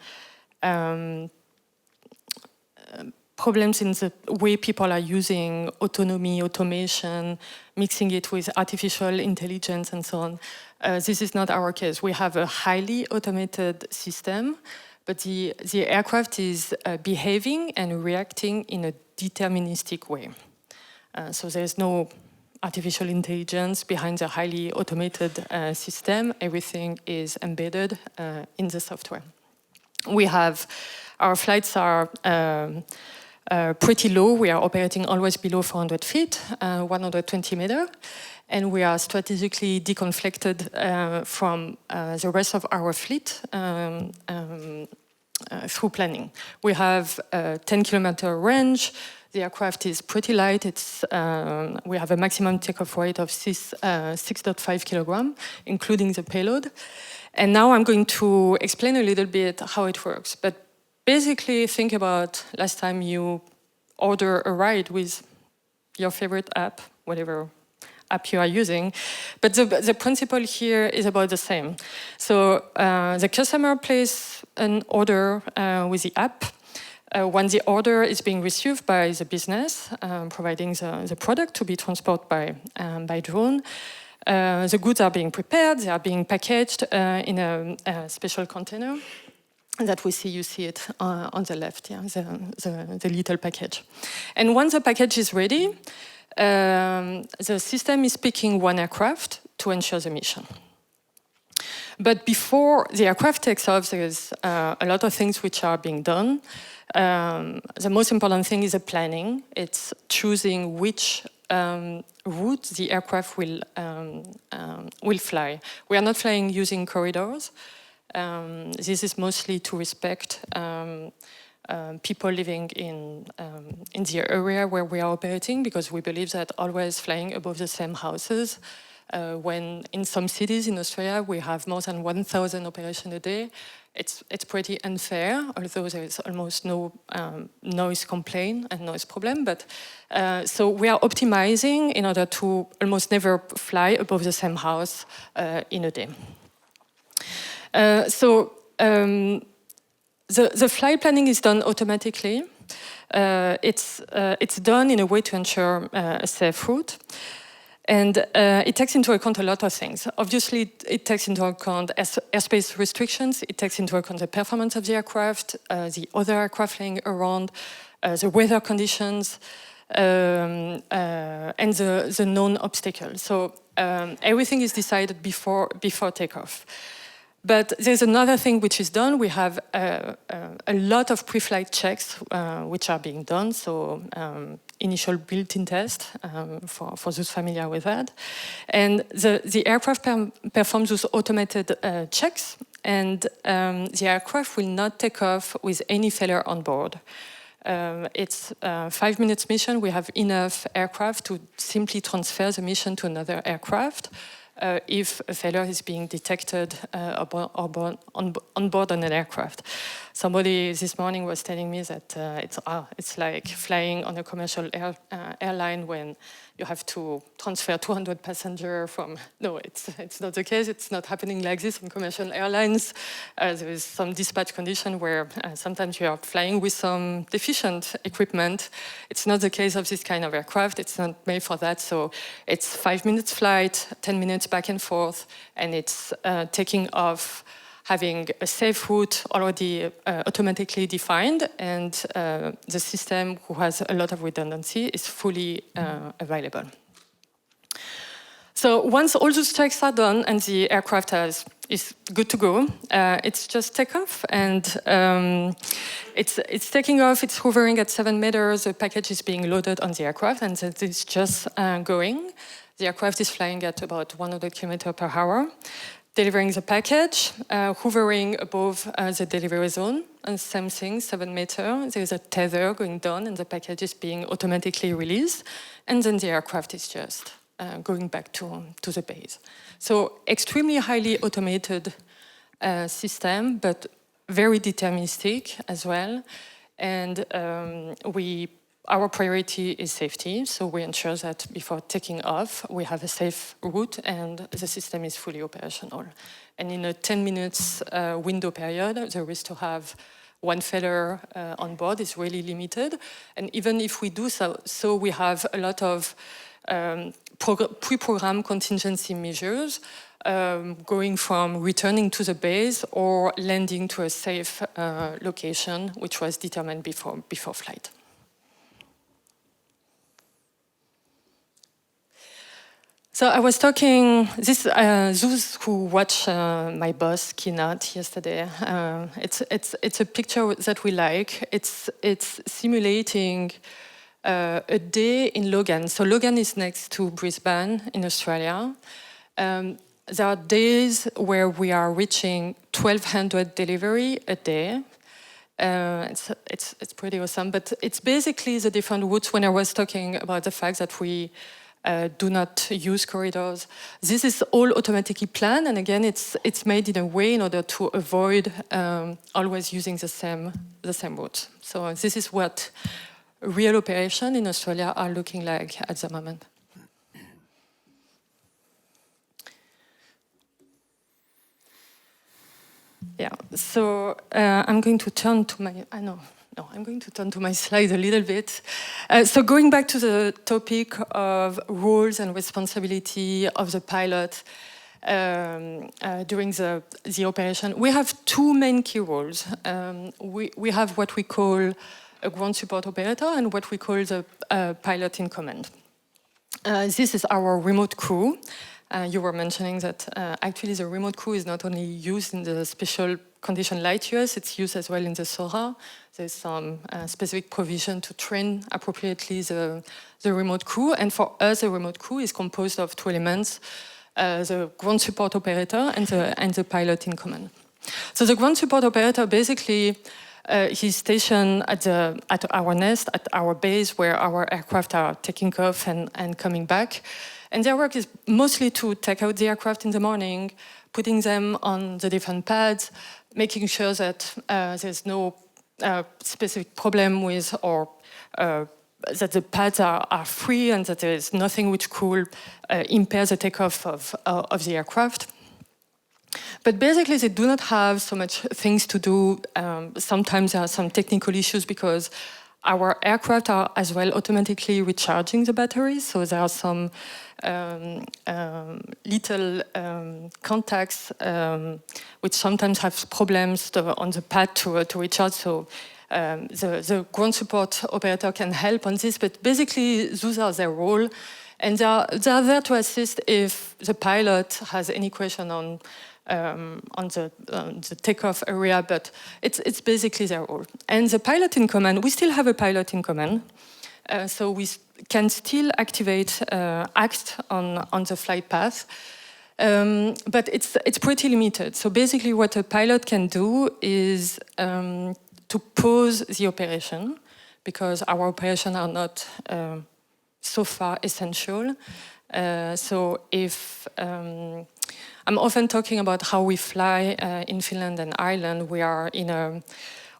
problems in the way people are using autonomy, automation, mixing it with artificial intelligence and so on. This is not our case. We have a highly automated system, but the aircraft is behaving and reacting in a deterministic way. So there's no artificial intelligence behind the highly automated system. Everything is embedded in the software. Our flights are pretty low. We are operating always below 400 feet, 120 meters. And we are strategically deconflicted from the rest of our fleet through planning. We have a 10-kilometer range. The aircraft is pretty light. We have a maximum takeoff weight of 6.5 kilograms, including the payload. And now I'm going to explain a little bit how it works. But basically, think about last time you order a ride with your favorite app, whatever app you are using. But the principle here is about the same. So the customer places an order with the app. When the order is being received by the business, providing the product to be transported by drone, the goods are being prepared, they are being packaged in a special container that we see. You see it on the left, yeah, the little package. And once the package is ready, the system is picking one aircraft to ensure the mission. But before the aircraft takes off, there's a lot of things which are being done. The most important thing is the planning. It's choosing which route the aircraft will fly. We are not flying using corridors. This is mostly to respect people living in the area where we are operating, because we believe that always flying above the same houses, when in some cities in Australia we have more than 1,000 operations a day, it's pretty unfair, although there is almost no noise complaint and noise problem. But so we are optimizing in order to almost never fly above the same house in a day. The flight planning is done automatically. It's done in a way to ensure a safe route. And it takes into account a lot of things. Obviously, it takes into account airspace restrictions. It takes into account the performance of the aircraft, the other aircraft flying around, the weather conditions, and the known obstacles. So everything is decided before takeoff. But there's another thing which is done. We have a lot of pre-flight checks which are being done. So initial built-in test for those familiar with that. And the aircraft performs those automated checks, and the aircraft will not take off with any failure on board. It's a 5 minutes mission. We have enough aircraft to simply transfer the mission to another aircraft. if a failure is being detected on board an aircraft. Somebody this morning was telling me that it's like flying on a commercial airline when you have to transfer 200 passengers from... No, it's not the case. It's not happening like this on commercial airlines. There is some dispatch condition where sometimes you are flying with some deficient equipment. It's not the case of this kind of aircraft. It's not made for that. So it's 5 minutes flight, 10 minutes back and forth, and it's taking off, having a safe route already automatically defined, and the system, who has a lot of redundancy, is fully available. So once all those checks are done and the aircraft is good to go, it's just takeoff, and it's taking off, it's hovering at 7 meters, the package is being loaded on the aircraft, and it's just going. The aircraft is flying at about 100 km per hour. Delivering the package, hovering above the delivery zone, and same thing, 7 meters. There is a tether going down, and the package is being automatically released, and then the aircraft is just going back to the base. So extremely highly automated system, but very deterministic as well. And our priority is safety, so we ensure that before taking off, we have a safe route and the system is fully operational. And in a 10 minutes window period, the risk to have one failure on board is really limited. And even if we do so we have a lot of pre-programmed contingency measures, going from returning to the base or landing to a safe location, which was determined before flight. So I was talking, those who watched my boss keynote yesterday, it's a picture that we like. It's simulating a day in Logan. So Logan is next to Brisbane in Australia. There are days where we are reaching 1,200 delivery a day. It's pretty awesome, but it's basically the different routes. When I was talking about the fact that we do not use corridors, this is all automatically planned, and again, it's made in a way in order to avoid always using the same route. So this is what real operations in Australia are looking like at the moment. Yeah, so I'm going to turn to my, I'm going to turn to my slide a little bit. So going back to the topic of roles and responsibility of the pilot during the operation, we have two main key roles. We have what we call a ground support operator and what we call the pilot in command. This is our remote crew. You were mentioning that actually the remote crew is not only used in the special condition light years, it's used as well in the SORA. There's some specific provision to train appropriately the remote crew. And for us, the remote crew is composed of two elements, the ground support operator and the pilot in command. So the ground support operator, basically, he's stationed at our nest, at our base, where our aircraft are taking off and coming back. And their work is mostly to take out the aircraft in the morning, putting them on the different pads, making sure that there's no specific problem with, or that the pads are free and that there is nothing which could impair the takeoff of the aircraft. But basically, they do not have so much things to do. Sometimes there are some technical issues because our aircraft are as well automatically recharging the batteries. So there are some little contacts which sometimes have problems on the pad to recharge. So the ground support operator can help on this. But basically, those are their role. And they are there to assist if the pilot has any question on the takeoff area, but it's basically their role. And the pilot in command, we still have a pilot in command, so we can still activate, act on the flight path, but it's pretty limited. So basically what a pilot can do is to pause the operation, because our operations are not so far essential. So if I'm often talking about how we fly in Finland and Ireland, we are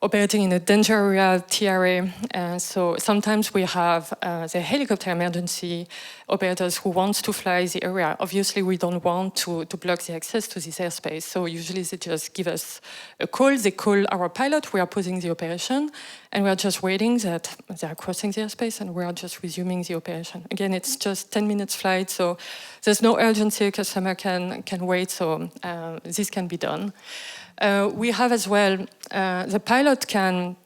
operating in a danger area, TRA. So sometimes we have the helicopter emergency operators who want to fly the area. Obviously, we don't want to block the access to this airspace. So usually they just give us a call. They call our pilot. We are pausing the operation. And we are just waiting that they are crossing the airspace and we are just resuming the operation. Again, it's just 10 minutes flight. So there's no urgency. A customer can wait. So this can be done. We have as well, the pilot can,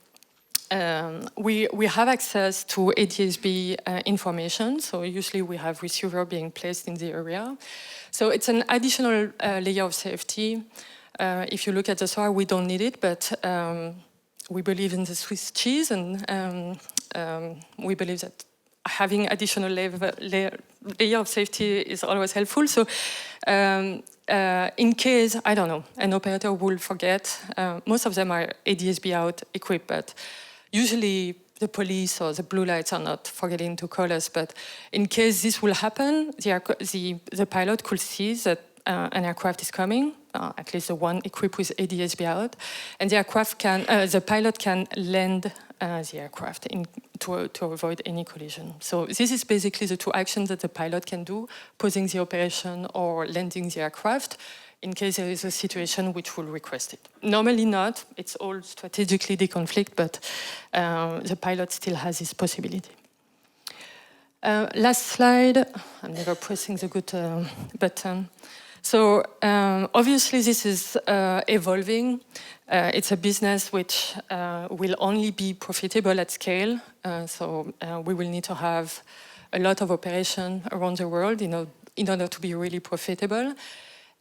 we have access to ADSB information. So usually we have receiver being placed in the area. So it's an additional layer of safety. If you look at the SOAR, we don't need it, but we believe in the Swiss cheese, and we believe that having additional layer of safety is always helpful. So in case, I don't know, an operator will forget, most of them are ADSB out equipped, but usually the police or the blue lights are not forgetting to call us. But in case this will happen, the pilot could see that an aircraft is coming, at least the one equipped with ADSB out, and the pilot can land the aircraft to avoid any collision. So this is basically the two actions that the pilot can do: pausing the operation or landing the aircraft in case there is a situation which will request it. Normally not, it's all strategically deconflict, but the pilot still has this possibility. Last slide, I'm never pressing the good button. So obviously this is evolving. It's a business which will only be profitable at scale. So we will need to have a lot of operation around the world, in order to be really profitable.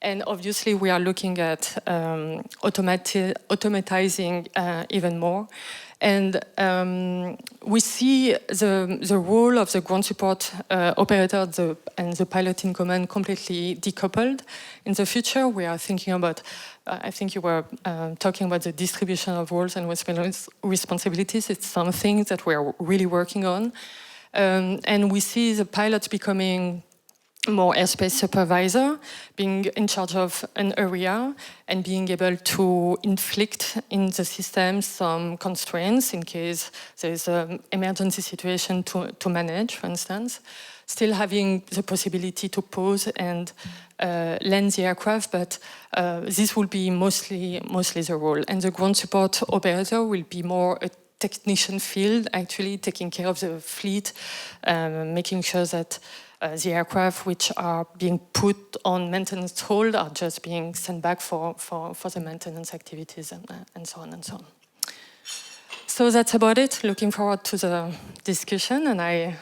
And obviously we are looking at automatizing even more. And we see the role of the ground support operator and the pilot in command completely decoupled. In the future, we are thinking about, I think you were talking about the distribution of roles and responsibilities. It's something that we are really working on. And we see the pilots becoming more airspace supervisor, being in charge of an area and being able to inflict in the system some constraints in case there's an emergency situation to manage, for instance. Still having the possibility to pause and land the aircraft, but this will be mostly the role. And the ground support operator will be more a technician field, actually taking care of the fleet, making sure that the aircraft which are being put on maintenance hold are just being sent back for the maintenance activities and so on and so on. So that's about it. Looking forward to the discussion, and I'm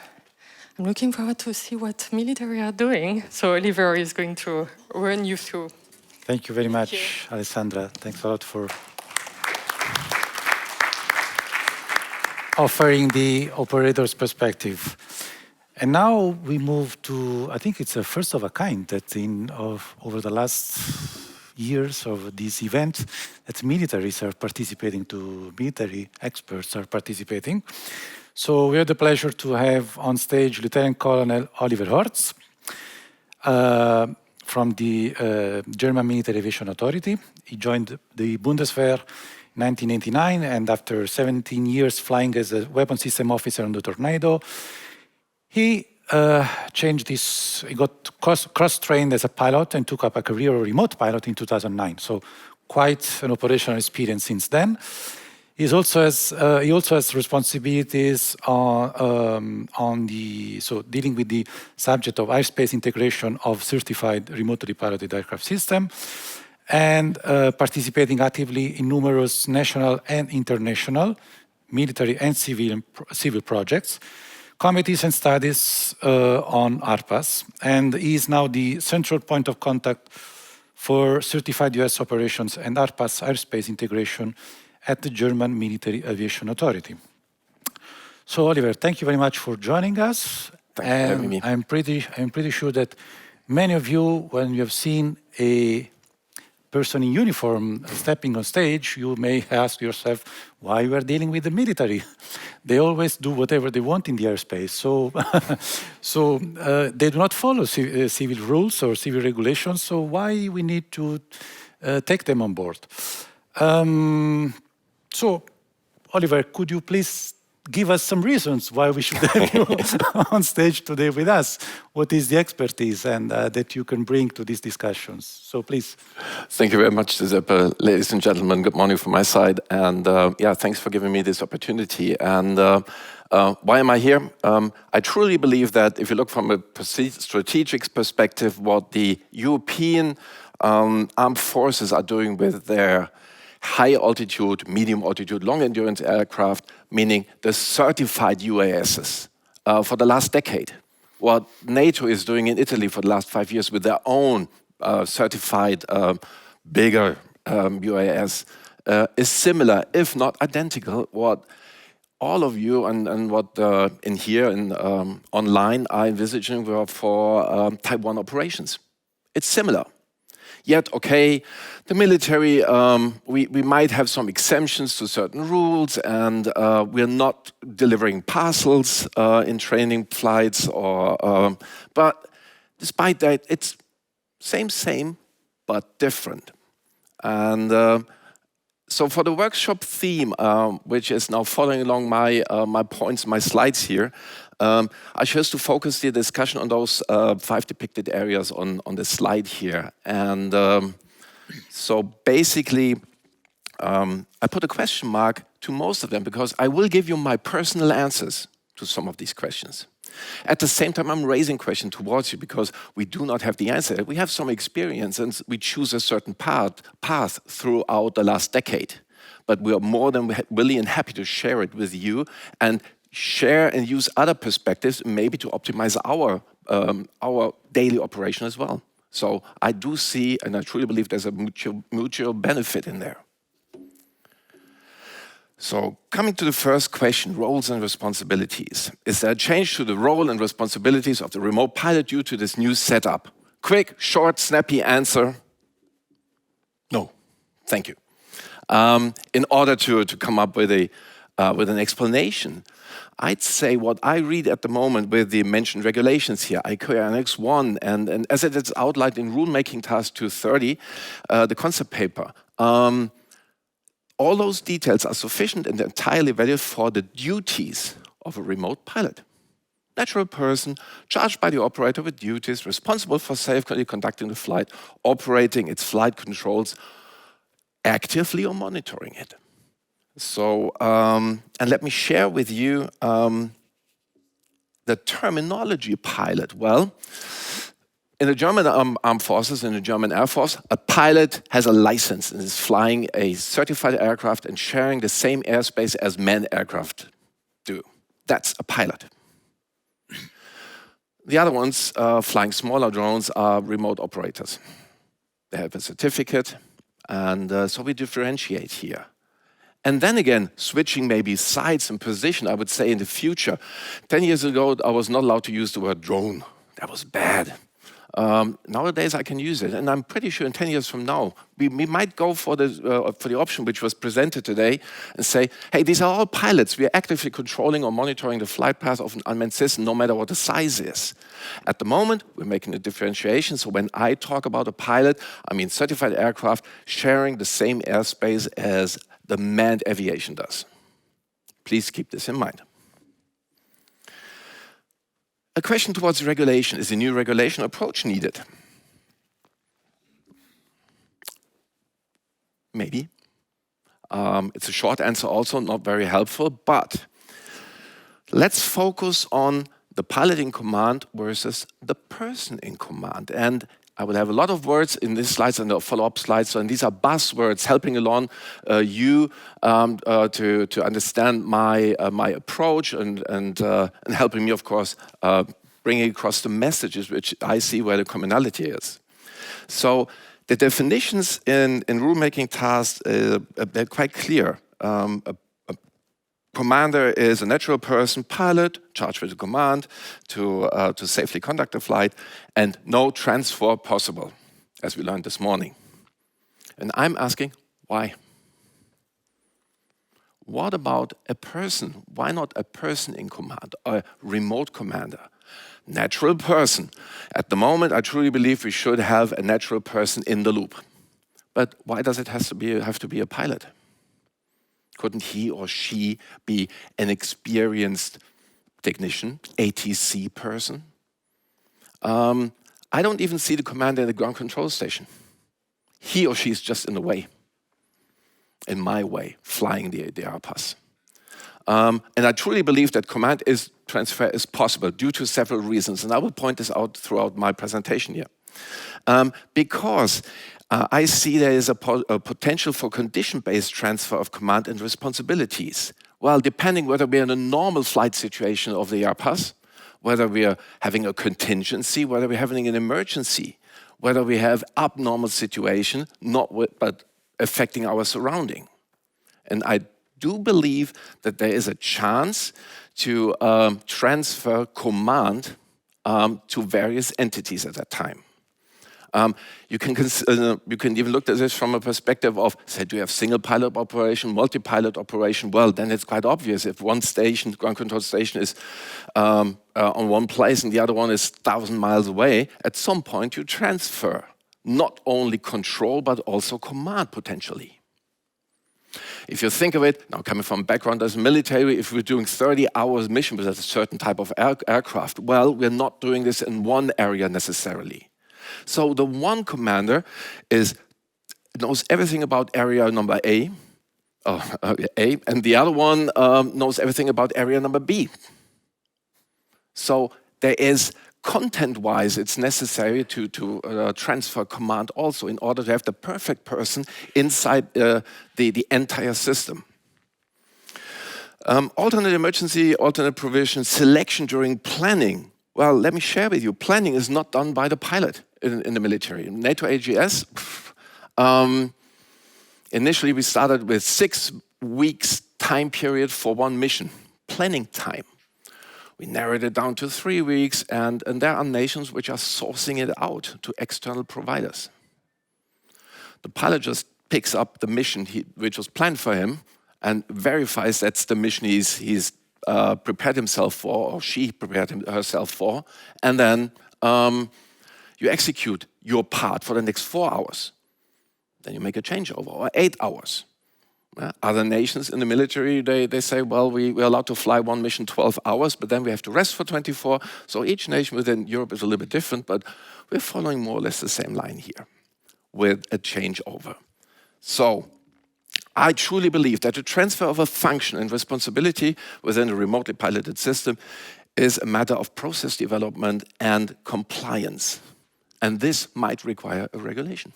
looking forward to see what military are doing. So Oliver is going to run you through. Thank you very much, Alessandra. Thanks a lot for offering the operator's perspective. And now we move to, I think it's a first of a kind that over the last years of this event, that militaries are participating, military experts are participating. So we have the pleasure to have on stage Lieutenant Colonel Oliver Hortz from the German Military Aviation Authority. He joined the Bundeswehr in 1989, and after 17 years flying as a weapon system officer on the Tornado, he changed his, he got cross-trained as a pilot and took up a career of remote pilot in 2009. So quite an operational experience since then. He also has responsibilities dealing with the subject of airspace integration of certified remotely piloted aircraft system, and participating actively in numerous national and international military and civil projects, committees and studies on RPAS, and he is now the central point of contact for certified US operations and RPAS airspace integration at the German Military Aviation Authority. So Oliver, thank you very much for joining us. Thanks for having me. I'm pretty sure that many of you, when you have seen a person in uniform stepping on stage, you may ask yourself why you are dealing with the military. They always do whatever they want in the airspace. So, they do not follow civil rules or civil regulations. So why we need to take them on board? So, Oliver, could you please give us some reasons why we should have you on stage today with us? What is the expertise and that you can bring to these discussions? So please. Thank you very much, Giuseppe. Ladies and gentlemen, good morning from my side. And yeah, thanks for giving me this opportunity. And why am I here? I truly believe that if you look from a strategic perspective, what the European armed forces are doing with their high altitude, medium altitude, long endurance aircraft, meaning the certified UASs, for the last decade. What NATO is doing in Italy for the last 5 years with their own certified bigger UAS is similar, if not identical, what all of you and what in here and online are envisaging for Type 1 operations. It's similar. Yet, okay, the military, we might have some exemptions to certain rules, and we're not delivering parcels in training flights, but despite that, it's same, but different. And so for the workshop theme, which is now following along my points, my slides here, I chose to focus the discussion on those 5 depicted areas on the slide here. And so basically, I put a question mark to most of them because I will give you my personal answers to some of these questions. At the same time, I'm raising questions towards you because we do not have the answer. We have some experience and we choose a certain path throughout the last decade. But we are more than willing and happy to share it with you and share and use other perspectives, maybe to optimize our daily operation as well. So I do see, and I truly believe there's a mutual benefit in there. So coming to the first question, roles and responsibilities. Is there a change to the role and responsibilities of the remote pilot due to this new setup? Quick, short, snappy answer. No, thank you. In order to come up with an explanation, I'd say what I read at the moment with the mentioned regulations here, ICAO Annex 1, and as it is outlined in Rulemaking Task 230, the concept paper, all those details are sufficient and entirely valid for the duties of a remote pilot. Natural person, charged by the operator with duties, responsible for safely conducting the flight, operating its flight controls, actively or monitoring it. So, and let me share with you the terminology pilot. Well, in the German armed forces, in the German Air Force, a pilot has a license and is flying a certified aircraft and sharing the same airspace as manned aircraft do. That's a pilot. The other ones, flying smaller drones, are remote operators. They have a certificate, and so we differentiate here. And then again, switching maybe sides and position, I would say in the future. 10 years ago, I was not allowed to use the word drone. That was bad. Nowadays, I can use it, and I'm pretty sure in 10 years from now, we might go for the option which was presented today and say, hey, these are all pilots. We are actively controlling or monitoring the flight path of an unmanned system, no matter what the size is. At the moment, we're making a differentiation. So when I talk about a pilot, I mean certified aircraft sharing the same airspace as the manned aviation does. Please keep this in mind. A question towards regulation. Is a new regulation approach needed? Maybe. It's a short answer also, not very helpful, but let's focus on the pilot in command versus the person in command. And I will have a lot of words in these slides and the follow-up slides, and these are buzzwords helping along you to understand my approach and helping me, of course, bringing across the messages which I see where the commonality is. So the definitions in rulemaking tasks, they're quite clear. A commander is a natural person, pilot, charged with the command to safely conduct the flight, and no transfer possible, as we learned this morning. And I'm asking, why? What about a person? Why not a person in command, a remote commander? Natural person. At the moment, I truly believe we should have a natural person in the loop. But why does it have to be a pilot? Couldn't he or she be an experienced technician, ATC person? I don't even see the commander in the ground control station. He or she is just in the way, in my way, flying the RPAS. And I truly believe that command transfer is possible due to several reasons, and I will point this out throughout my presentation here. Because I see there is a potential for condition-based transfer of command and responsibilities. Well, depending whether we're in a normal flight situation of the RPAS, whether we are having a contingency, whether we're having an emergency, whether we have abnormal situation, but affecting our surrounding. And I do believe that there is a chance to transfer command to various entities at that time. You can even look at this from a perspective of, say, do you have single pilot operation, multi-pilot operation? Well, then it's quite obvious. If one station, ground control station, is on one place and the other one is 1,000 miles away, at some point you transfer not only control but also command potentially. If you think of it, now coming from a background as military, if we're doing 30 hours mission with a certain type of aircraft, well, we're not doing this in one area necessarily. So the one commander knows everything about area number A, and the other one knows everything about area number B. So there is, content-wise, it's necessary to transfer command also in order to have the perfect person inside the entire system. Alternate emergency, alternate provision, selection during planning. Well, let me share with you, planning is not done by the pilot in the military. In NATO AGS, initially we started with 6 weeks time period for one mission, planning time. We narrowed it down to 3 weeks, and there are nations which are sourcing it out to external providers. The pilot just picks up the mission which was planned for him and verifies that's the mission he's prepared himself for, or she prepared herself for, and then you execute your part for the next 4 hours. Then you make a changeover, or 8 hours. Other nations in the military, they say, well, we're allowed to fly one mission 12 hours, but then we have to rest for 24. So each nation within Europe is a little bit different, but we're following more or less the same line here with a changeover. So I truly believe that the transfer of a function and responsibility within a remotely piloted system is a matter of process development and compliance. And this might require a regulation.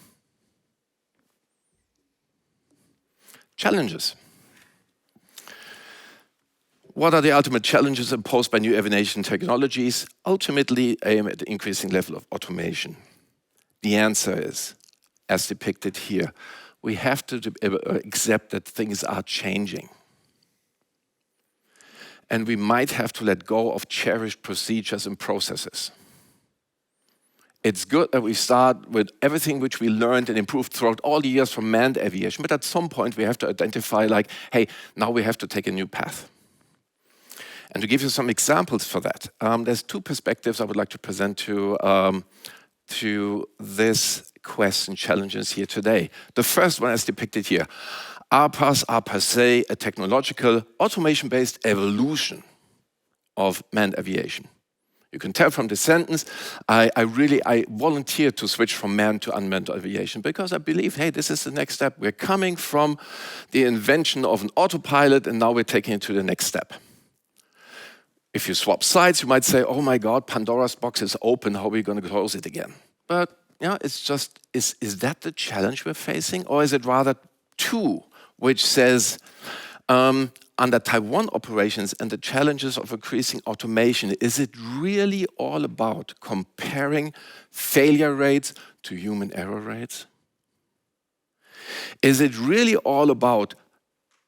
Challenges. What are the ultimate challenges imposed by new aviation technologies? Ultimately aim at the increasing level of automation. The answer is, as depicted here, we have to accept that things are changing. And we might have to let go of cherished procedures and processes. It's good that we start with everything which we learned and improved throughout all the years from manned aviation, but at some point we have to identify like, hey, now we have to take a new path. And to give you some examples for that, there's 2 perspectives I would like to present to this question challenges here today. The first one is depicted here. RPAS are per se a technological, automation-based evolution of manned aviation. You can tell from the sentence, I volunteered to switch from manned to unmanned aviation because I believe, hey, this is the next step. We're coming from the invention of an autopilot and now we're taking it to the next step. If you swap sides, you might say, oh my God, Pandora's box is open, how are we going to close it again? But yeah, it's just, is that the challenge we're facing? Or is it rather 2, which says, under Type 1 operations and the challenges of increasing automation, is it really all about comparing failure rates to human error rates? Is it really all about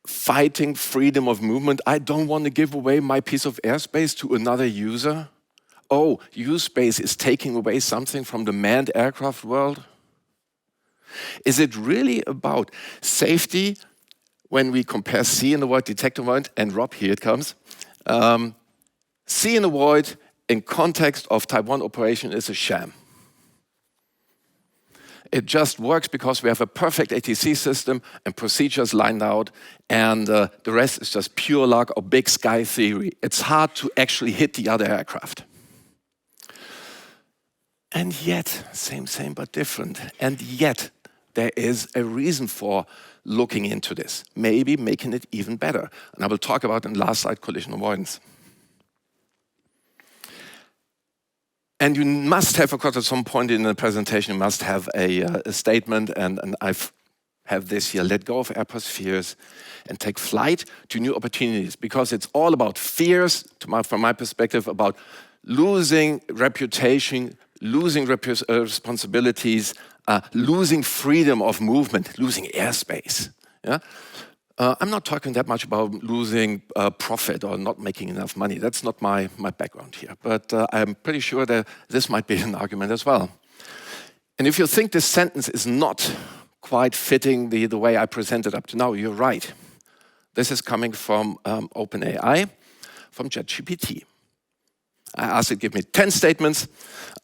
fighting freedom of movement? I don't want to give away my piece of airspace to another user. Oh, U-space is taking away something from the manned aircraft world. Is it really about safety when we compare see in the void, detect in the void, and Rob, here it comes. See in the void in context of type 1 operation is a sham. It just works because we have a perfect ATC system and procedures lined out, and the rest is just pure luck or big sky theory. It's hard to actually hit the other aircraft. And yet, same but different. And yet, there is a reason for looking into this, maybe making it even better. And I will talk about in the last slide collision avoidance. And you must have, of course, at some point in the presentation, you must have a statement, and I have this here: let go of airport fears and take flight to new opportunities, because it's all about fears, from my perspective, about losing reputation, losing responsibilities, losing freedom of movement, losing airspace. Yeah? I'm not talking that much about losing profit or not making enough money. That's not my background here. But I'm pretty sure that this might be an argument as well. And if you think this sentence is not quite fitting the way I presented up to now, you're right. This is coming from OpenAI, from ChatGPT. I asked it to give me 10 statements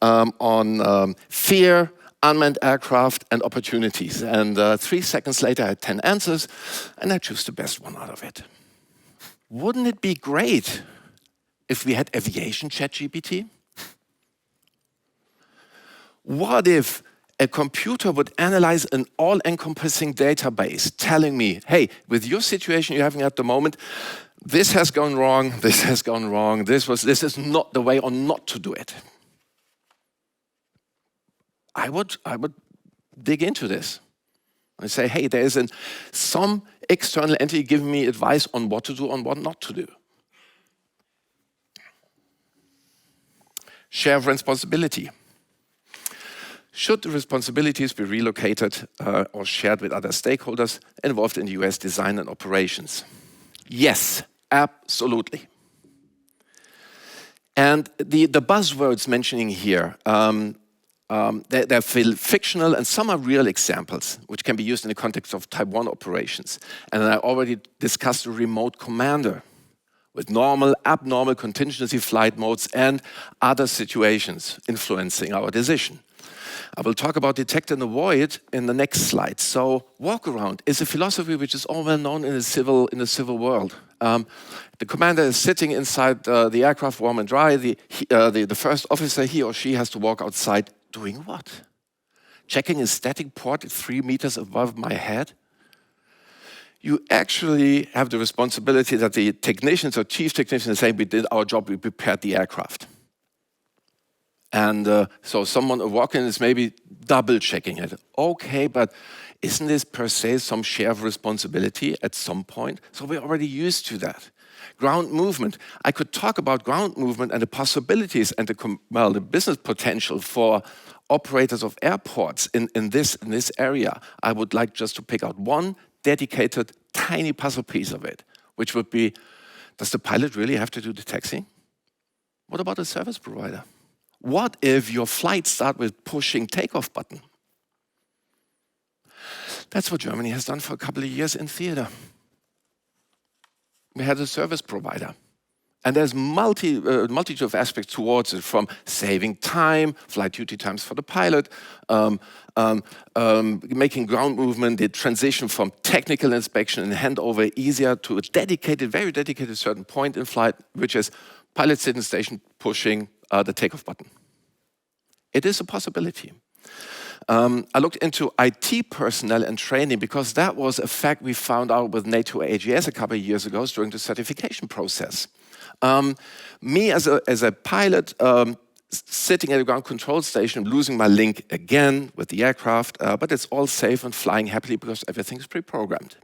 on fear, unmanned aircraft, and opportunities. And 3 seconds later, I had 10 answers, and I chose the best one out of it. Wouldn't it be great if we had aviation ChatGPT? What if a computer would analyze an all-encompassing database telling me, hey, with your situation you're having at the moment, this has gone wrong, this has gone wrong, this is not the way or not to do it. I would dig into this and say, hey, there is some external entity giving me advice on what to do and what not to do. Share of responsibility. Should the responsibilities be relocated or shared with other stakeholders involved in the US design and operations? Yes, absolutely. And the buzzwords mentioning here, they're fictional, and some are real examples, which can be used in the context of Type 1 operations. And I already discussed a remote commander with normal, abnormal contingency flight modes and other situations influencing our decision. I will talk about detect and avoid in the next slide. So walk around is a philosophy which is all well known in the civil world. The commander is sitting inside the aircraft, warm and dry. The first officer, he or she, has to walk outside. Doing what? Checking a static port at 3 meters above my head? You actually have the responsibility that the technicians or chief technicians say, we did our job, we prepared the aircraft. And so someone walking is maybe double checking it. Okay, but isn't this per se some share of responsibility at some point? So we're already used to that. Ground movement. I could talk about ground movement and the possibilities and the business potential for operators of airports in this area. I would like just to pick out one dedicated tiny puzzle piece of it, which would be, does the pilot really have to do the taxiing? What about a service provider? What if your flight starts with pushing takeoff button? That's what Germany has done for a couple of years in theater. We had a service provider. And there's multitude of aspects towards it, from saving time, flight duty times for the pilot, making ground movement, the transition from technical inspection and handover easier to a dedicated, very dedicated certain point in flight, which is pilot sitting station pushing the takeoff button. It is a possibility. I looked into IT personnel and training, because that was a fact we found out with NATO AGS a couple of years ago during the certification process. Me as a pilot sitting at a ground control station, losing my link again with the aircraft, but it's all safe and flying happily because everything is pre-programmed.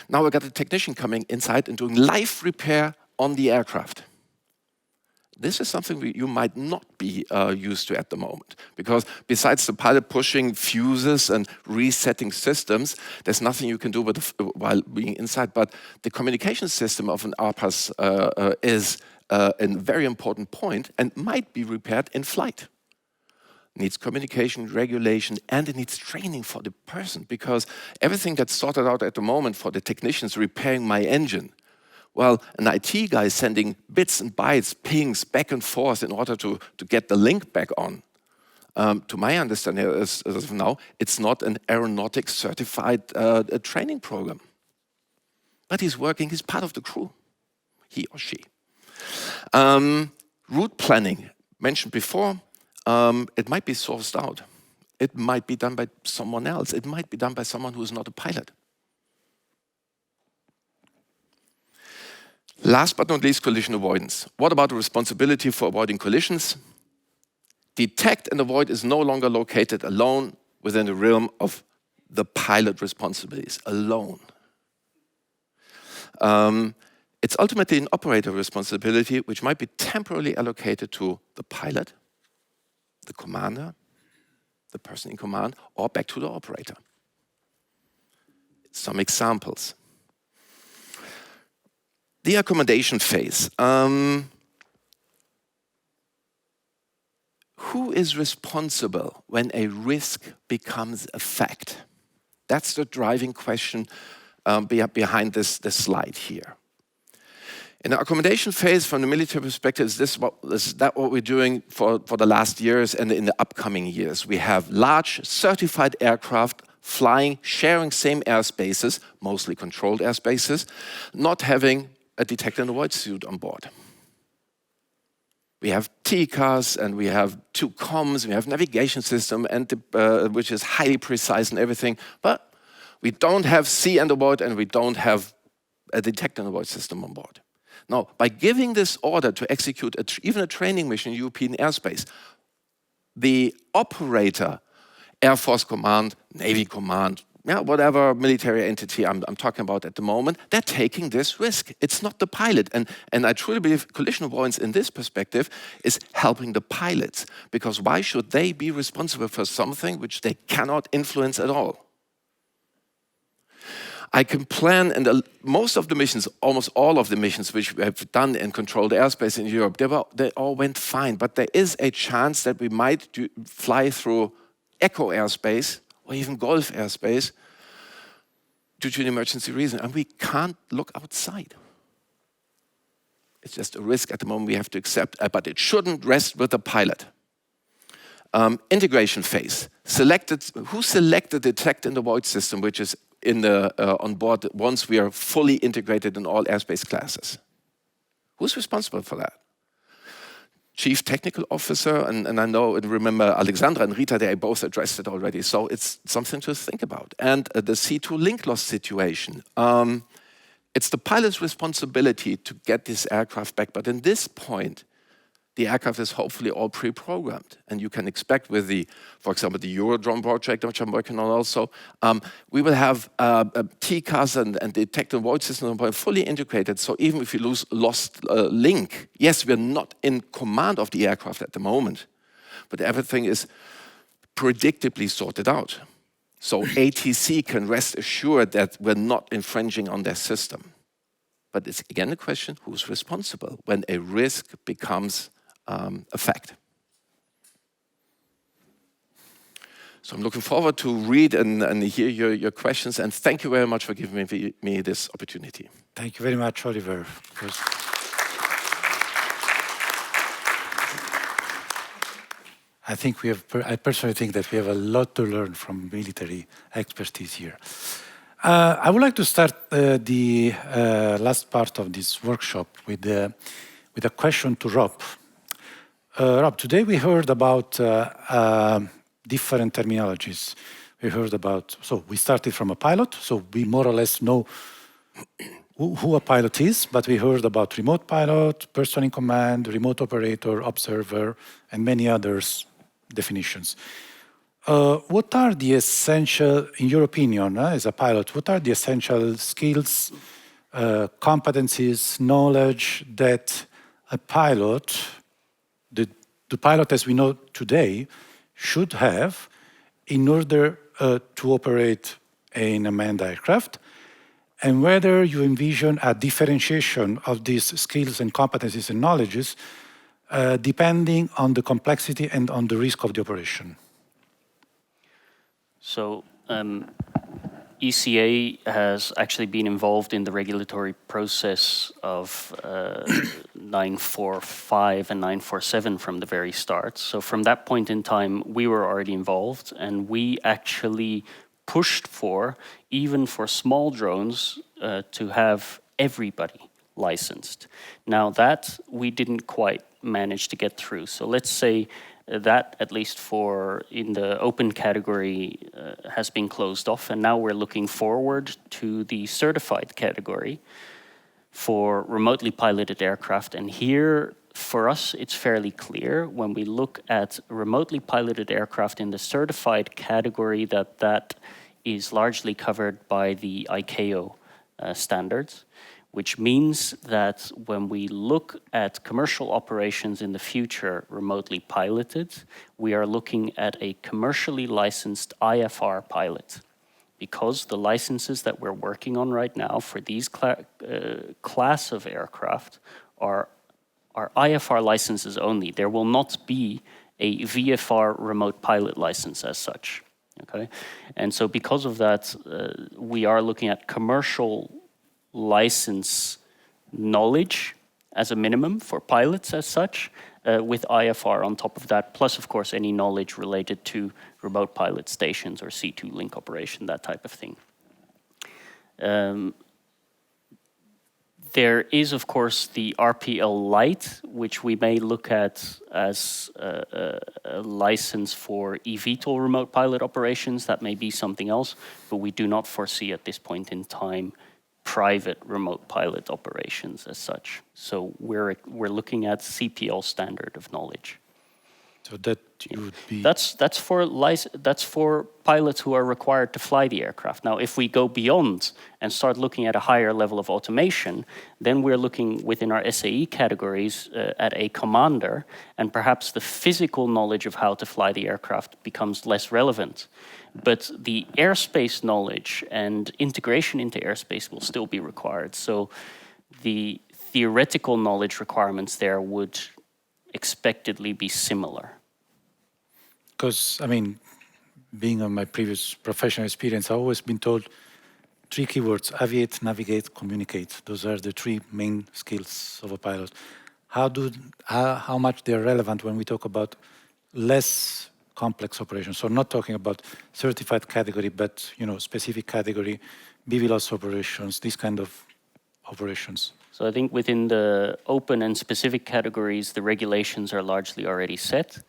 Now we got a technician coming inside and doing live repair on the aircraft. This is something you might not be used to at the moment, because besides the pilot pushing fuses and resetting systems, there's nothing you can do while being inside. But the communication system of an RPAS is a very important point and might be repaired in flight. needs communication, regulation, and it needs training for the person, because everything that's sorted out at the moment for the technicians repairing my engine, well, an IT guy is sending bits and bytes, pings back and forth in order to get the link back on. To my understanding as of now, it's not an aeronautic certified training program. But he's working, he's part of the crew, he or she. Route planning, mentioned before, it might be sourced out. It might be done by someone else. It might be done by someone who is not a pilot. Last but not least, collision avoidance. What about the responsibility for avoiding collisions? Detect and avoid is no longer located alone within the realm of the pilot responsibilities, alone. It's ultimately an operator responsibility which might be temporarily allocated to the pilot, the commander, the person in command, or back to the operator. Some examples. The accommodation phase. Who is responsible when a risk becomes a fact? That's the driving question behind this slide here. In the accommodation phase, from the military perspective, is that what we're doing for the last years and in the upcoming years? We have large certified aircraft flying, sharing same airspaces, mostly controlled airspaces, not having a detect and avoid suit on board. We have TCAS and we have two comms, we have navigation system, and which is highly precise and everything, but we don't have see and avoid, and we don't have a detect and avoid system on board. Now, by giving this order to execute even a training mission in European airspace, the operator, Air Force Command, Navy Command, whatever military entity I'm talking about at the moment, they're taking this risk. It's not the pilot. And I truly believe collision avoidance in this perspective is helping the pilots, because why should they be responsible for something which they cannot influence at all? I can plan, and most of the missions, almost all of the missions which we have done in controlled airspace in Europe, they all went fine. But there is a chance that we might fly through echo airspace or even Gulf airspace due to an emergency reason, and we can't look outside. It's just a risk at the moment we have to accept, but it shouldn't rest with the pilot. Integration phase. Who selected the detect and avoid system, which is on board once we are fully integrated in all airspace classes? Who's responsible for that? Chief Technical Officer, and I know and remember Alexandra and Rita, they both addressed it already, so it's something to think about. And the C2 link loss situation. It's the pilot's responsibility to get this aircraft back, but in this point, the aircraft is hopefully all pre-programmed. And you can expect with for example, the Eurodrone project, which I'm working on also, we will have TCAS and detect and avoid system fully integrated. So even if you lost link, yes, we're not in command of the aircraft at the moment, but everything is predictably sorted out. So ATC can rest assured that we're not infringing on their system. But it's again a question, who's responsible when a risk becomes a fact? So I'm looking forward to read and hear your questions, and thank you very much for giving me this opportunity. Thank you very much, Oliver. I personally think that we have a lot to learn from military expertise here. I would like to start the last part of this workshop with a question to Rob. Rob, today we heard about different terminologies. We started from a pilot, so we more or less know who a pilot is, but we heard about remote pilot, person in command, remote operator, observer, and many others definitions. What are the essential, in your opinion, as a pilot, what are the essential skills, competencies, knowledge that a pilot, the pilot as we know today, should have in order to operate an unmanned aircraft, and whether you envision a differentiation of these skills and competencies and knowledges depending on the complexity and on the risk of the operation? So ECA has actually been involved in the regulatory process of 945 and 947 from the very start. So from that point in time, we were already involved, and we actually pushed for, even for small drones, to have everybody licensed. Now that we didn't quite manage to get through. So let's say that, at least for in the open category, has been closed off, and now we're looking forward to the certified category for remotely piloted aircraft. And here, for us, it's fairly clear when we look at remotely piloted aircraft in the certified category that is largely covered by the ICAO standards, which means that when we look at commercial operations in the future remotely piloted, we are looking at a commercially licensed IFR pilot, because the licenses that we're working on right now for these class of aircraft are IFR licenses only. There will not be a VFR remote pilot license as such. Okay, and so because of that, we are looking at commercial license knowledge as a minimum for pilots as such, with IFR on top of that, plus of course any knowledge related to remote pilot stations or C2 link operation, that type of thing. There is of course the RPL Lite, which we may look at as a license for eVTOL remote pilot operations. That may be something else, but we do not foresee at this point in time private remote pilot operations as such. So we're looking at CPL standard of knowledge. So that you would be... That's for pilots who are required to fly the aircraft. Now, if we go beyond and start looking at a higher level of automation, then we're looking within our SAE categories at a commander, and perhaps the physical knowledge of how to fly the aircraft becomes less relevant. But the airspace knowledge and integration into airspace will still be required. So the theoretical knowledge requirements there would expectedly be similar. Because, I mean, being on my previous professional experience, I've always been told 3 keywords: aviate, navigate, communicate. Those are the 3 main skills of a pilot. How much they're relevant when we talk about less complex operations? So not talking about certified category, but specific category, BVLOS operations, these kind of operations. So I think within the open and specific categories, the regulations are largely already set.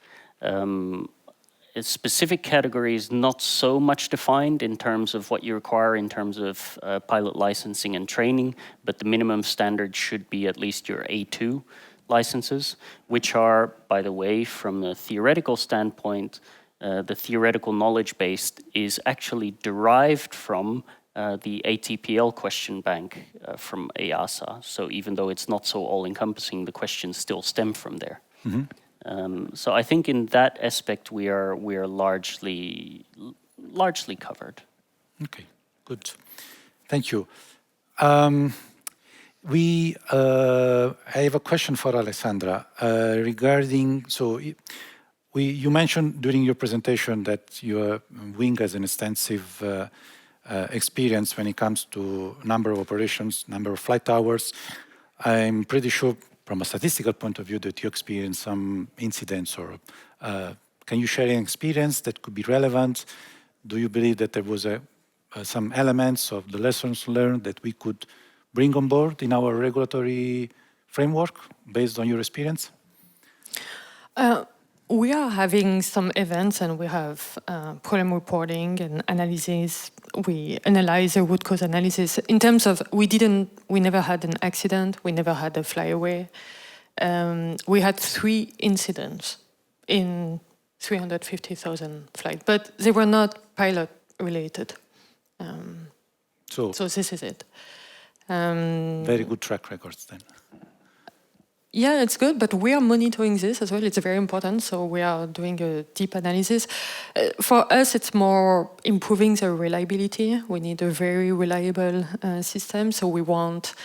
Specific categories not so much defined in terms of what you require in terms of pilot licensing and training, but the minimum standard should be at least your A2 licenses, which are, by the way, from a theoretical standpoint, the theoretical knowledge base is actually derived from the ATPL question bank from EASA. So even though it's not so all-encompassing, the questions still stem from there. Mm-hmm. So I think in that aspect we are largely covered. Okay, good. Thank you. I have a question for Alessandra regarding. So you mentioned during your presentation that your wing has an extensive experience when it comes to number of operations, number of flight hours. I'm pretty sure, from a statistical point of view, that you experienced some incidents, or can you share an experience that could be relevant? Do you believe that there was some elements of the lessons learned that we could bring on board in our regulatory framework based on your experience? We are having some events, and we have problem reporting and analysis. We analyze the root cause analysis in terms of we never had an accident, we never had a flyaway. We had 3 incidents in 350,000 flights, but they were not pilot related. So this is it. Very good track records then. Yeah, it's good, but we are monitoring this as well. It's very important, so we are doing a deep analysis. For us, it's more improving the reliability. We need a very reliable system, so we want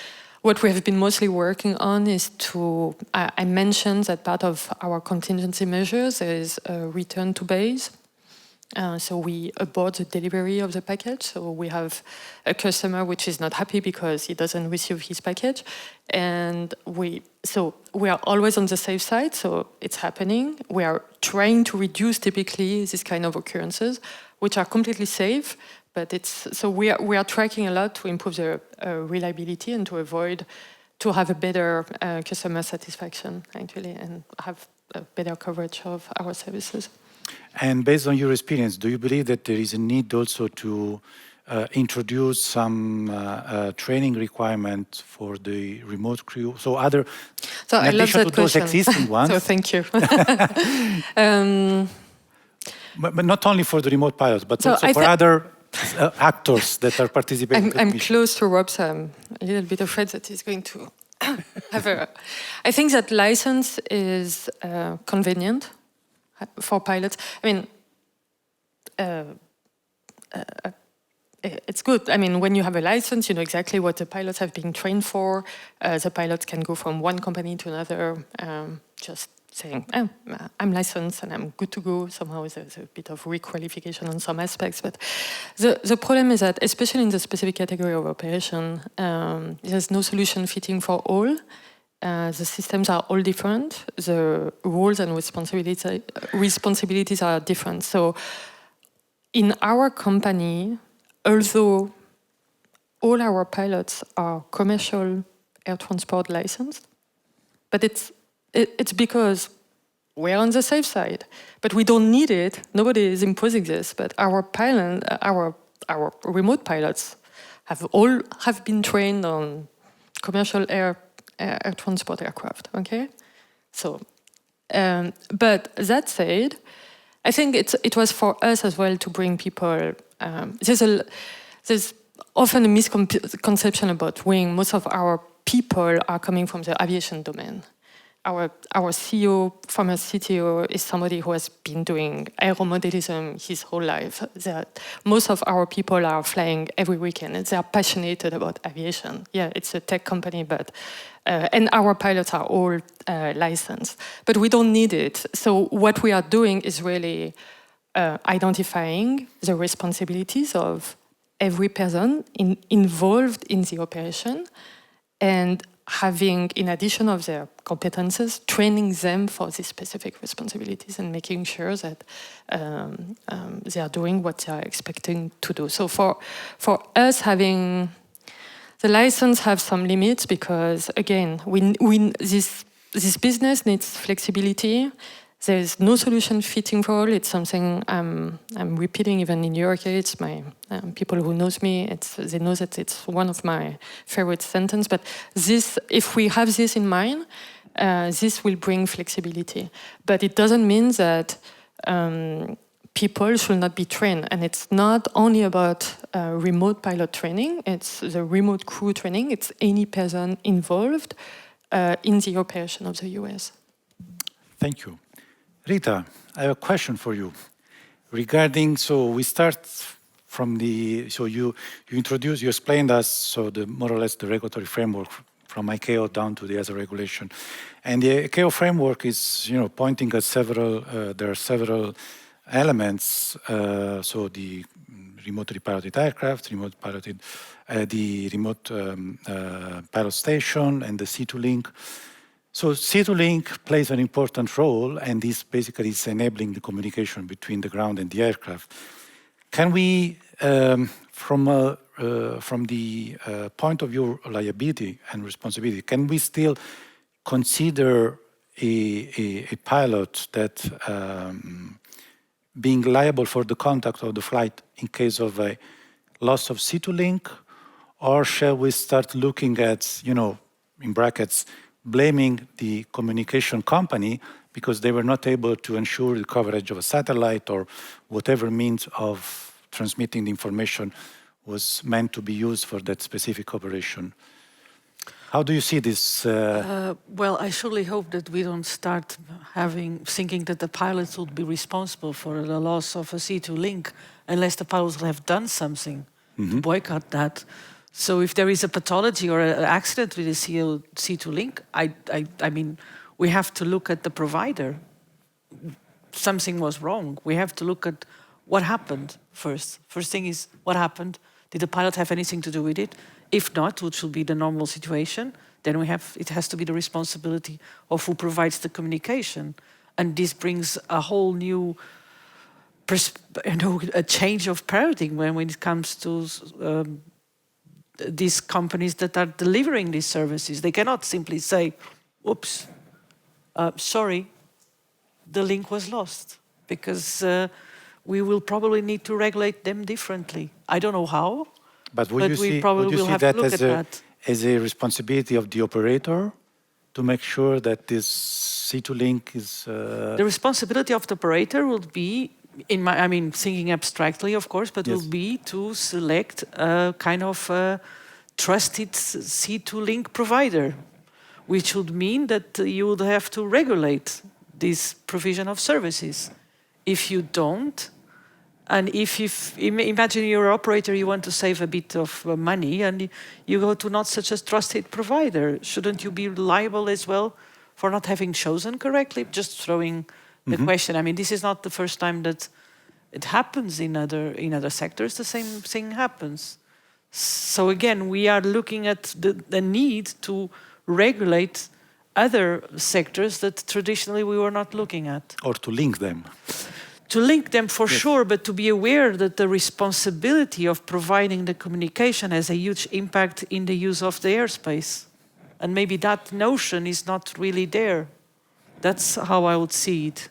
what we have been mostly working on is to, I mentioned that part of our contingency measures is a return to base. So we abort the delivery of the package. So we have a customer which is not happy because he doesn't receive his package. And we are always on the safe side, so it's happening. We are trying to reduce typically this kind of occurrences, which are completely safe, but we are tracking a lot to improve the reliability and to avoid, to have a better customer satisfaction actually, and have a better coverage of our services. And based on your experience, do you believe that there is a need also to introduce some training requirement for the remote crew? So in addition to those existing ones. So thank you. But not only for the remote pilots, but also for other actors that are participating. I'm close to Rob, so I'm a little bit afraid that he's going to have a... I think that license is convenient for pilots. I mean, it's good. I mean, when you have a license, you know exactly what the pilots have been trained for. The pilots can go from one company to another, just saying, I'm licensed and I'm good to go. Somehow there's a bit of requalification on some aspects. But the problem is that, especially in the specific category of operation, there's no solution fitting for all. The systems are all different. The roles and responsibilities are different. So in our company, although all our pilots are commercial air transport licensed, but it's because we're on the safe side. But we don't need it. Nobody is imposing this. But our remote pilots have been trained on commercial air transport aircraft. Okay, so but that said, I think it was for us as well to bring people. There's often a misconception about wing. Most of our people are coming from the aviation domain. Our CEO, former CTO, is somebody who has been doing aeromodelism his whole life. Most of our people are flying every weekend, and they are passionate about aviation. Yeah, it's a tech company, but and our pilots are all licensed, but we don't need it. So what we are doing is really identifying the responsibilities of every person involved in the operation, and having, in addition of their competences, training them for these specific responsibilities and making sure that they are doing what they are expecting to do. So for us, having the license have some limits because, again, this business needs flexibility. There is no solution fitting for all. It's something I'm repeating even in your case. My people who knows me, they know that it's one of my favorite sentences. But this, if we have this in mind, this will bring flexibility. But it doesn't mean that people should not be trained. And it's not only about remote pilot training. It's the remote crew training. It's any person involved in the operation of the US. Thank you. Rita, I have a question for you regarding, so we start from you explained us, more or less the regulatory framework from ICAO down to the EASA regulation. And the ICAO framework is, pointing at there are several elements, so the remotely piloted aircraft, the remote pilot station, and the C2Link. So C2Link plays an important role, and this basically is enabling the communication between the ground and the aircraft. Can we, from the point of view of liability and responsibility, can we still consider a pilot that being liable for the conduct of the flight in case of a loss of C2Link, or shall we start looking at, in brackets, blaming the communication company because they were not able to ensure the coverage of a satellite or whatever means of transmitting the information was meant to be used for that specific operation? How do you see this? Well, I surely hope that we don't start thinking that the pilots would be responsible for the loss of a C2Link unless the pilots have done something to boycott that. So if there is a pathology or an accident with a C2 link, I mean, we have to look at the provider. Something was wrong. We have to look at what happened first. First thing is, what happened? Did the pilot have anything to do with it? If not, which will be the normal situation, then it has to be the responsibility of who provides the communication. And this brings a whole new, a change of paradigm when it comes to these companies that are delivering these services. They cannot simply say, oops, sorry, the link was lost, because we will probably need to regulate them differently. I don't know how, but would you see that as a responsibility of the operator to make sure that this C2 link is... The responsibility of the operator will be, I mean, thinking abstractly, of course, but will be to select a kind of trusted C2 link provider, which would mean that you would have to regulate this provision of services. If you don't, and if imagine you're an operator, you want to save a bit of money, and you go to not such a trusted provider, shouldn't you be liable as well for not having chosen correctly? Just throwing the question. I mean, this is not the first time that it happens in other sectors. The same thing happens. So again, we are looking at the need to regulate other sectors that traditionally we were not looking at. Or to link them. To link them for sure, but to be aware that the responsibility of providing the communication has a huge impact in the use of the airspace. And maybe that notion is not really there. That's how I would see it.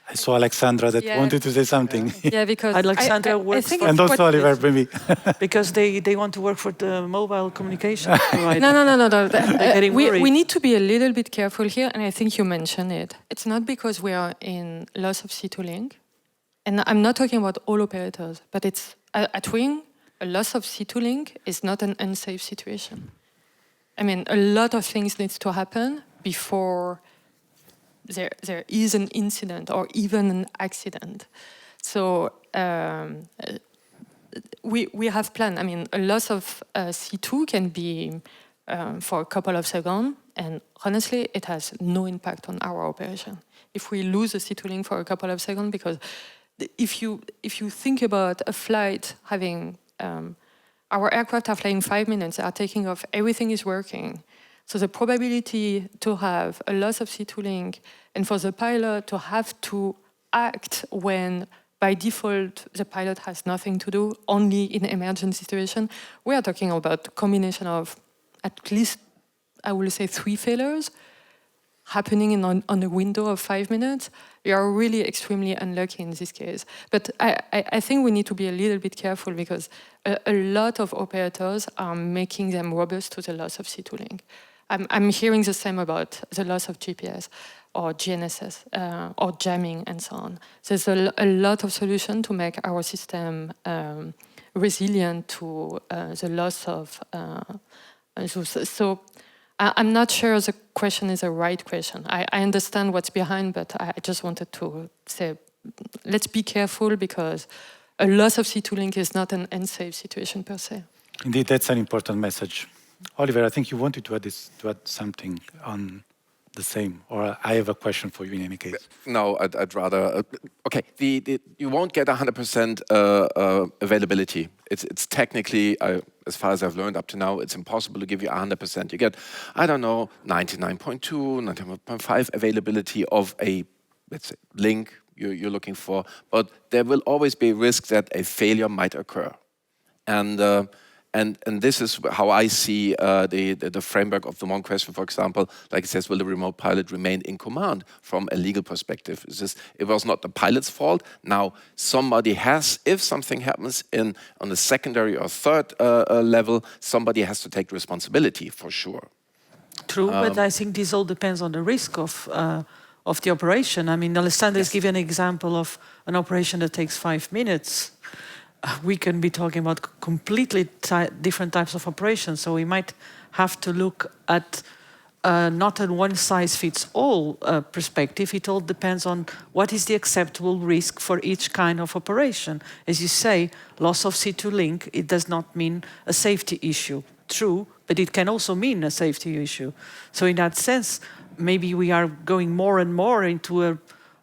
I saw Alexandra that wanted to say something. Yeah, because Alexandra works for... And also Oliver, maybe. Because they want to work for the mobile communication provider. No. We need to be a little bit careful here, and I think you mentioned it. It's not because we are in loss of C2 link, and I'm not talking about all operators, but it's at Wing, a loss of C2 link is not an unsafe situation. I mean, a lot of things need to happen before there is an incident or even an accident. So we have planned. I mean, a loss of C2 can be for a couple of seconds, and honestly, it has no impact on our operation. If we lose a C2 link for a couple of seconds, because if you think about a flight having, our aircraft are flying 5 minutes, are taking off, everything is working. So the probability to have a loss of C2 link and for the pilot to have to act when by default the pilot has nothing to do, only in emergency situation, we are talking about a combination of at least, I will say, 3 failures happening on a window of 5 minutes. You are really extremely unlucky in this case. But I think we need to be a little bit careful, because a lot of operators are making them robust to the loss of C2 link. I'm hearing the same about the loss of GPS or GNSS or jamming and so on. There's a lot of solutions to make our system resilient to the loss of... So I'm not sure the question is a right question. I understand what's behind, but I just wanted to say, let's be careful, because a loss of C2 link is not an unsafe situation per se. Indeed, that's an important message. Oliver, I think you wanted to add something on the same, or I have a question for you in any case. No, I'd rather... okay, you won't get 100% availability. It's technically, as far as I've learned up to now, it's impossible to give you 100%. You get, I don't know, 99.2, 99.5 availability of a, let's say, link you're looking for, but there will always be a risk that a failure might occur. And this is how I see the framework of the one question, for example, like it says, will the remote pilot remain in command from a legal perspective? It was not the pilot's fault. Now, somebody has, if something happens on the secondary or third level, somebody has to take responsibility, for sure. True, but I think this all depends on the risk of the operation. I mean, Alessandro has given an example of an operation that takes 5 minutes. We can be talking about completely different types of operations. So we might have to look at not a one-size-fits-all perspective. It all depends on what is the acceptable risk for each kind of operation. As you say, loss of C2 link, it does not mean a safety issue. True, but it can also mean a safety issue. So in that sense, maybe we are going more and more into a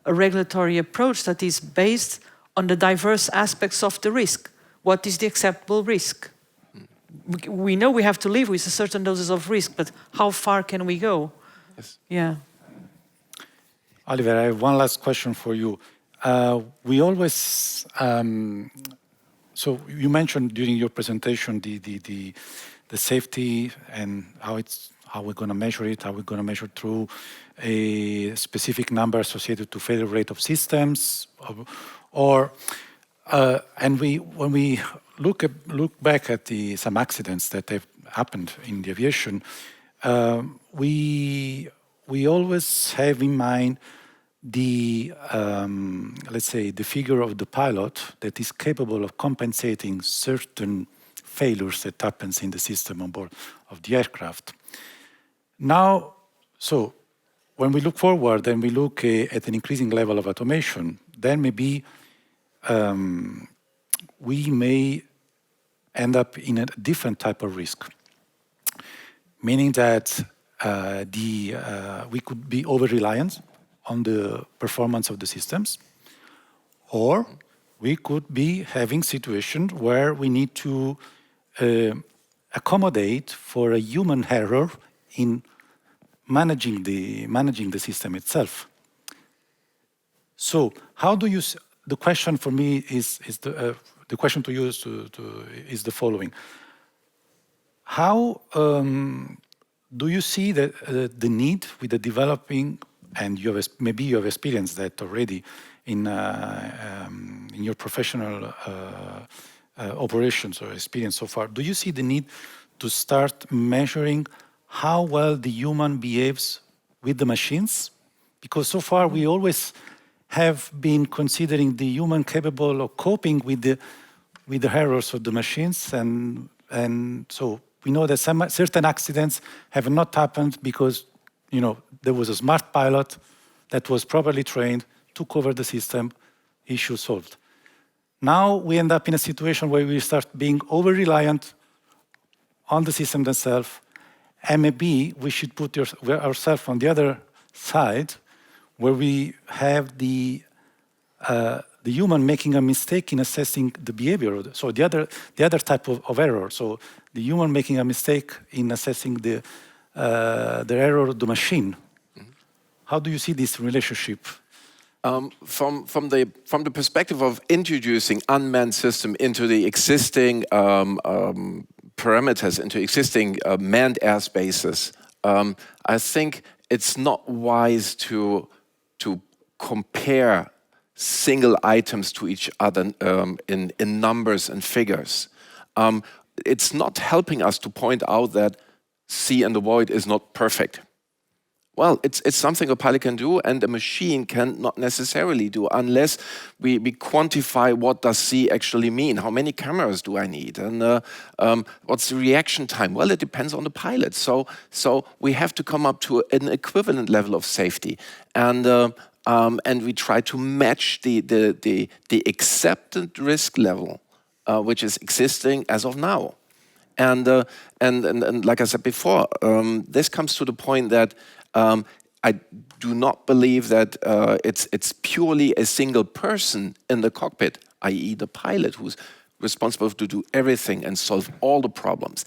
regulatory approach that is based on the diverse aspects of the risk. What is the acceptable risk? We know we have to live with a certain doses of risk, but how far can we go? Yes. Yeah. Oliver, I have one last question for you. We always, so you mentioned during your presentation the safety and how we're going to measure it, how we're going to measure through a specific number associated to failure rate of systems, and when we look back at some accidents that have happened in the aviation, we always have in mind the let's say the figure of the pilot that is capable of compensating certain failures that happens in the system on board of the aircraft. Now, so when we look forward and we look at an increasing level of automation, then maybe we may end up in a different type of risk, meaning that we could be over-reliant on the performance of the systems, or we could be having situations where we need to accommodate for a human error in managing the system itself. So how do you? The question for me is the question to you is the following: how do you see the need with the developing, and maybe you have experienced that already in your professional operations or experience so far? Do you see the need to start measuring how well the human behaves with the machines? Because so far we always have been considering the human capable of coping with the errors of the machines, and so we know that certain accidents have not happened because there was a smart pilot that was properly trained, took over the system, issue solved. Now we end up in a situation where we start being over-reliant on the system themselves, and maybe we should put ourselves on the other side, where we have the human making a mistake in assessing the behavior. So the other type of error. So the human making a mistake in assessing the error of the machine. Mm-hmm. How do you see this relationship? From the perspective of introducing unmanned system into the existing parameters, into existing manned airspaces, I think it's not wise to compare single items to each other in numbers and figures. It's not helping us to point out that sea and the void is not perfect. Well, it's something a pilot can do and a machine can not necessarily do unless we quantify what does C actually mean. How many cameras do I need? And what's the reaction time? Well, it depends on the pilot. So we have to come up to an equivalent level of safety. And we try to match the accepted risk level, which is existing as of now. And like I said before, this comes to the point that I do not believe that it's purely a single person in the cockpit, i.e. the pilot, who's responsible to do everything and solve all the problems.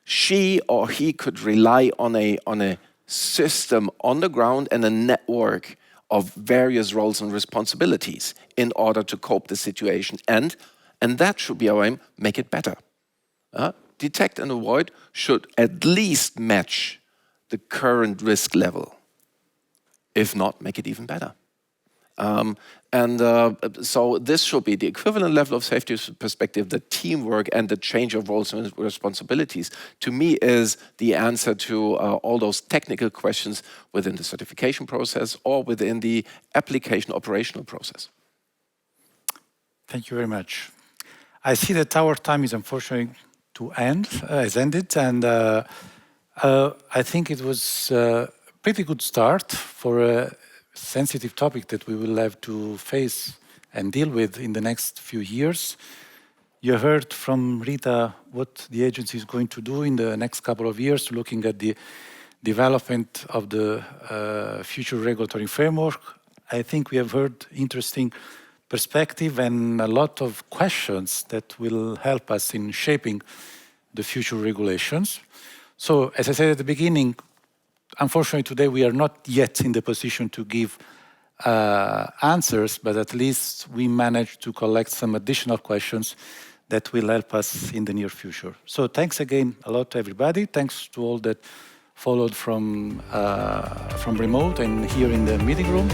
She or he could rely on a system on the ground and a network of various roles and responsibilities in order to cope the situation. And that should be our aim, make it better. Detect and avoid should at least match the current risk level. If not, make it even better. So this should be the equivalent level of safety perspective, the teamwork and the change of roles and responsibilities, to me is the answer to all those technical questions within the certification process or within the application operational process. Thank you very much. I see that our time is unfortunately has ended, and I think it was a pretty good start for a sensitive topic that we will have to face and deal with in the next few years. You heard from Rita what the agency is going to do in the next couple of years, looking at the development of the future regulatory framework. I think we have heard interesting perspective and a lot of questions that will help us in shaping the future regulations. So, as I said at the beginning, unfortunately today we are not yet in the position to give answers, but at least we managed to collect some additional questions that will help us in the near future. So thanks again a lot to everybody. Thanks to all that followed from remote and here in the meeting room.